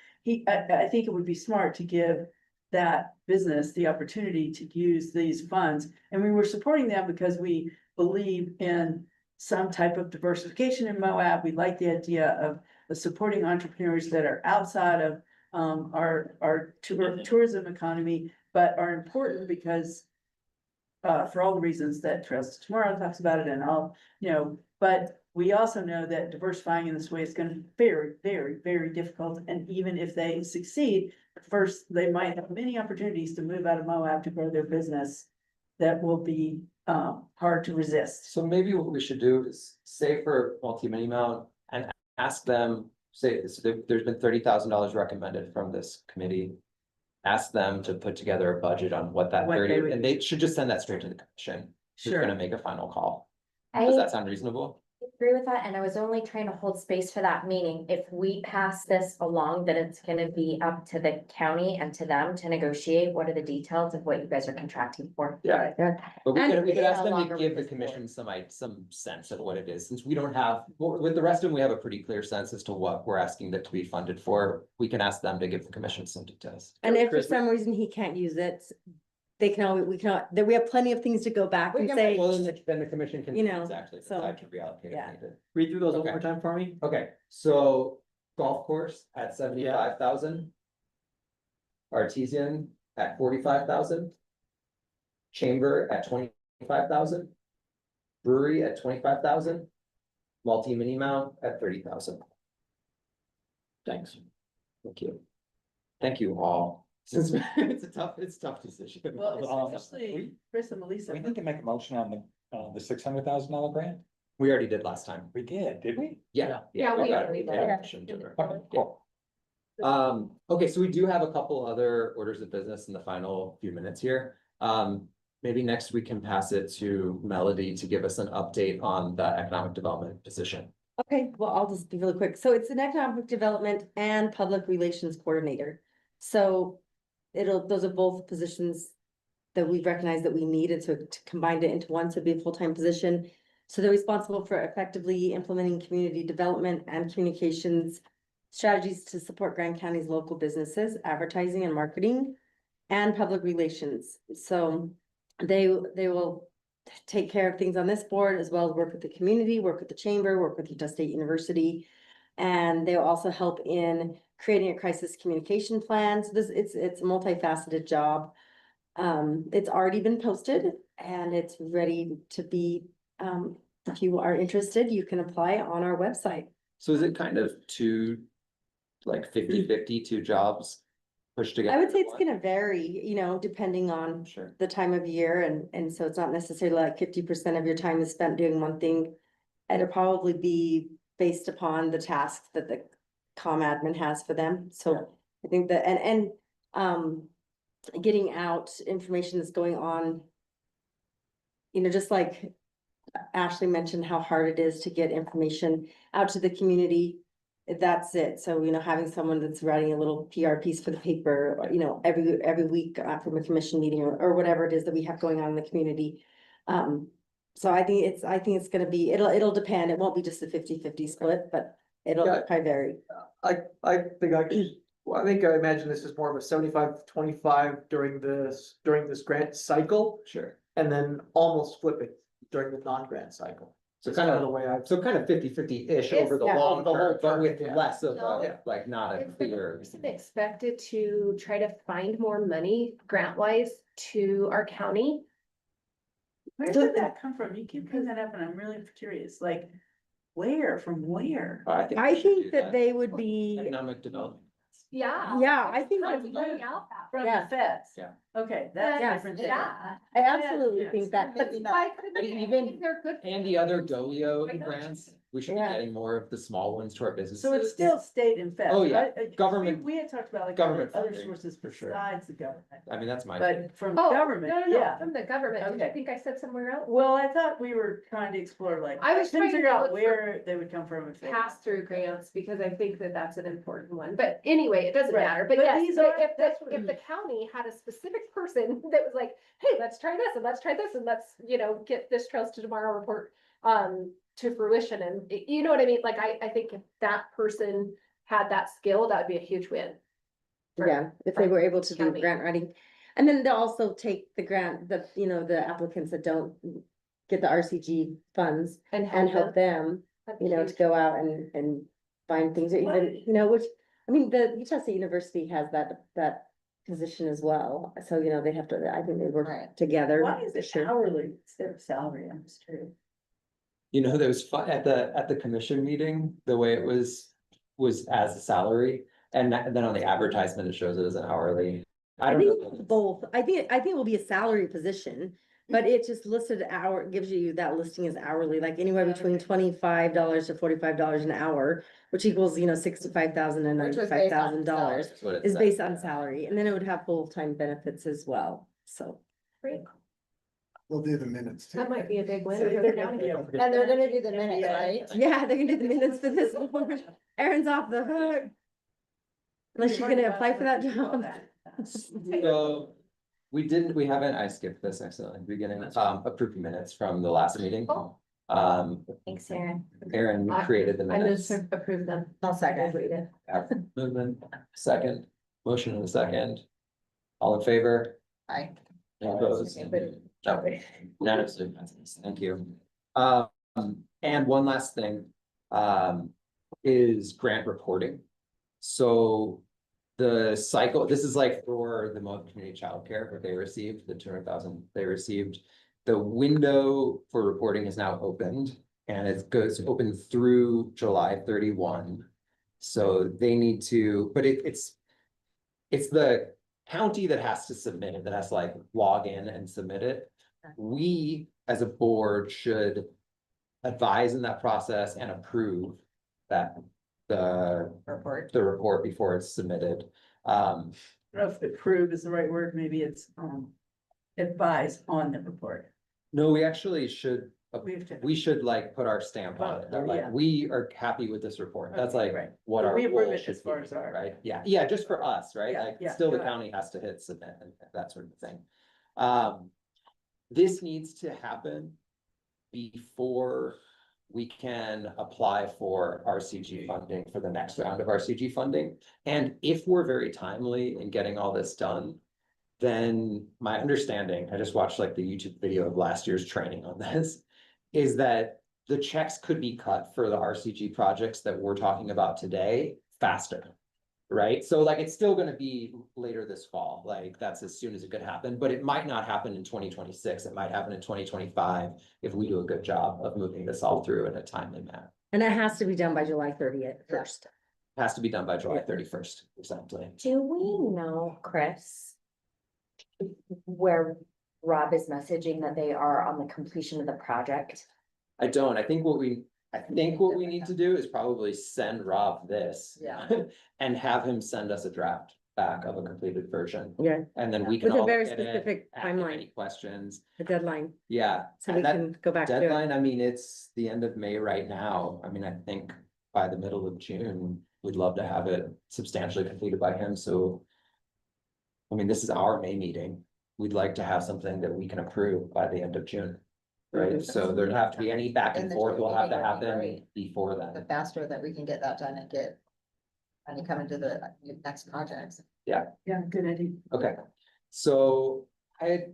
I think it would be smart to give that business the opportunity to use these funds. And we were supporting them because we believe in some type of diversification in Moab. We like the idea of supporting entrepreneurs that are outside of our tourism economy, but are important because for all the reasons that Trails to Tomorrow talks about it and all, but we also know that diversifying in this way is gonna be very, very, very difficult. And even if they succeed, first, they might have many opportunities to move out of Moab to grow their business that will be hard to resist. So maybe what we should do is say for multi-mini mount and ask them, so there's been $30,000 recommended from this committee. Ask them to put together a budget on what that What they 30, would- and they should just send that straight to the commission. Who's gonna Sure. make a final call. Does I that sound reasonable? agree with that, and I was only trying to hold space for that meeting. If we pass this along, then it's gonna be up to the county and to them to negotiate what are the details of what you guys are contracting for. Yeah. But we And could it's ask no them to longer give the with this commission some sense of what it is, since we don't have, with the rest of them, we have a pretty clear sense as to what we're asking that to be funded for. We can ask them to give the commission some details. And if for Chris, some reason he can't use it, they can always, we have plenty of things to go back and say, Well, then the commission can you know, exactly so, decide to reallocate if yeah. needed. Read through those one Okay. more time for me. Okay, so golf course at 75,000. Artesian at 45,000. Chamber at 25,000. Brewery at 25,000. Multi-mini mount at 30,000. Thanks. Thank you. Thank you all. Since it's a tough decision. Well, especially Chris and Melissa. We need to make a motion on the $600,000 grant. We already did last time. We did we? Yeah. Yeah, we got it. already did. Yeah, Yeah. shouldn't do it. Okay, cool. Okay, so we do have a couple other orders of business in the final few minutes here. Maybe next we can pass it to Melody to give us an update on the economic development position. okay, well, I'll just be really quick. So it's an economic development and public relations coordinator. So those are both positions that we recognize that we needed to combine it into one to be a full-time position. So they're responsible for effectively implementing community development and communications strategies to support Grand County's local businesses, advertising and marketing, and public relations. So they will take care of things on this board as well as work with the community, work with the chamber, work with Utah State University. And they'll also help in creating a crisis communication plan. So it's a multifaceted job. It's already been posted and it's ready to be, if you are interested, you can apply on our website. So is it kind of two, like 50-50, two jobs pushed together? I would say it's in one? gonna vary, depending on Sure. the time of year, and so it's not necessarily like 50% of your time is spent doing one thing. It'll probably be based upon the tasks that the comm admin has for them, so I think that, getting out information that's going on. Just like Ashley mentioned how hard it is to get information out to the community. That's it. So, having someone that's writing a little PR piece for the paper, every week from a commission meeting or whatever it is that we have going on in the community. So I think it's gonna be, it'll depend. It won't be just a 50-50 split, but it'll Yeah. probably vary. I think I think I imagine this is more of a 75-25 during this grant cycle, Sure. and then almost flip it during the non-grant cycle. So It's kind kind of of the way I. So kind of 50-50-ish over the Yeah. long The whole term, but with term, yeah. less of No. a, like, not a Is the clear. person expected to try to find more money grant wise to our county? Where did that come from? You keep bringing that up and I'm really curious, like, from where? I I we should do think that they would be, Economic development. Yeah. yeah, I think Kind that- of laying out that. From Yeah. the feds? Yeah. Okay, that's Yeah. different. than- Yeah. I absolutely Yes. think that, but Maybe not. Why couldn't they? even- They're good. And the other Why GoYo not? grants, we should be Yeah. getting more of the small ones to our businesses. So it's still state and feds. Oh, yeah. right? Government- We had talked about like government other funding, sources for sure. besides the government. I mean, that's my. But from Oh, government, no, yeah. from the government. Did you Okay. think I said somewhere else? Well, I thought we were trying to explore like, I I was couldn't trying figure to out look for where they would come from. if they- Pass-through grants, because I think that that's an important one, but anyway, it doesn't Right. matter, but But yes, these but are- if that's the, what- if the county had a specific person that was like, hey, let's try this and let's try this and let's, get this Trails to Tomorrow report. To fruition, and you know what I mean, like, I think if that person had that skill, that would be a huge win. for- yeah, if they were able to do county. grant writing. And then they'll also take the grant, the applicants that don't get the RCG funds And and help help them. them, to go out and find things, or even, which, I mean, the Utah State University has that position as well. So, they have to, I think they work Right. together. Why is it Sure. hourly instead of salary? I'm just curious. There was fun at the commission meeting, the way it was as a salary. And then on the advertisement, it shows it as an hourly. I I don't think know. it's both. I think it will be a salary position, but it just listed gives you that listing as hourly, like anywhere between $25 to $45 an hour, which equals, $65,000 and Which was based on $95,000 That's what it is said. based on salary, and then it would have full-time benefits as well, so. Great. We'll do the minutes too. That might be a big win So for they're the gonna county. be able to- And they're gonna do the minutes, Yeah. right? Yeah, they're gonna do the minutes for this one. Aaron's off the hook. Unless you're gonna apply for that job. So we haven't, I skipped this accidentally, at the beginning, approved minutes from the last meeting. Oh. Thanks, Aaron. Aaron created the I minutes. move to approve them. I'll second. Movement, second, motion in a second. All in favor? Aye. Any opposed? No, unanimously passes. Thank you. And one last thing, is grant reporting. So the cycle, this is like for the Moab Community Childcare that they received, the 200,000 they received. The window for reporting is now opened and it goes open through July 31. So they need to, but it's the county that has to submit it, that has to like log in and submit it. We, as a board, should advise in that process and approve that the report before it's submitted. I don't know if approve is the right word, maybe it's, advise on the report. No, we actually should, We have to- we should like put our stamp on it, that like, Yeah. we are happy with this report. That's Okay, like right. what So our we approve role it should as far be, as our- right? Yeah, just for us, right? Yeah, Like, yeah, still the got it. county has to hit submit and that sort of thing. This needs to happen before we can apply for RCG funding for the next round of RCG funding. And if we're very timely in getting all this done, then my understanding, I just watched like the YouTube video of last year's training on this, is that the checks could be cut for the RCG projects that we're talking about today faster. Right? So like, it's still gonna be later this fall, like, that's as soon as it could happen, but it might not happen in 2026. It might happen in 2025 if we do a good job of moving this all through in a timely manner. And it has to be done by July 30th first. Has to be done by July 31st, exactly. Do we know, Chris? Where Rob is messaging that they are on the completion of the project? I don't, I think what we need to do is probably send Rob this. Yeah. And have him send us a draft back of a completed version, Yeah, and then we can with a all very look at it, specific ask him timeline, any questions. the deadline, Yeah, so we and that can go back to it. deadline, I mean, it's the end of May right now. I mean, I think by the middle of June, we'd love to have it substantially completed by him, so. I mean, this is our May meeting. We'd like to have something that we can approve by the end of June. Right, so there'd have to be any back and And the forth will have to June meeting would be happen great. before The then. faster that we can get that done and get. And you come into the next projects. Yeah, good idea. Okay, so I.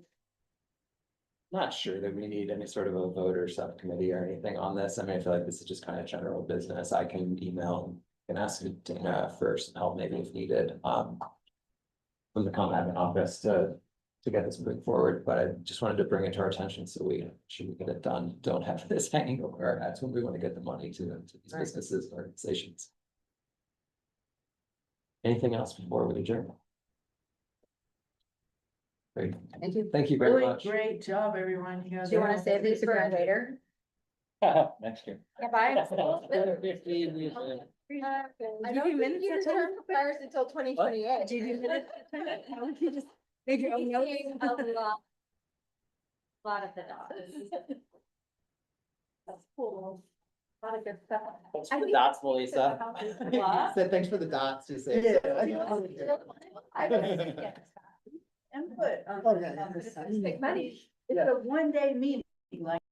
Not sure that we need any sort of a vote or subcommittee or anything on this. I mean, I feel like this is just kind of general business. I can email and ask Dana first, help maybe if needed, from the comm admin office to get this moving forward, but I just wanted to bring it to our attention so we should get it done. Don't have this hanging over our heads when we want to get the money to these Right. businesses and organizations. Anything else before we adjourn? Great, Thank you. thank you very Really much. great job, everyone. You guys Do you are- wanna save these for later? Next year. Yeah, bye. I don't think minutes you at deserve time? fires until 2028. Do you do minutes? Why don't you just make your own notes? Lot of the dogs. That's cool. Lot of good stuff. Thanks for the dots, Melissa. What? Said thanks for the dots, you said. Input on Oh, yeah, on yeah. this. It's a one-day meeting, like.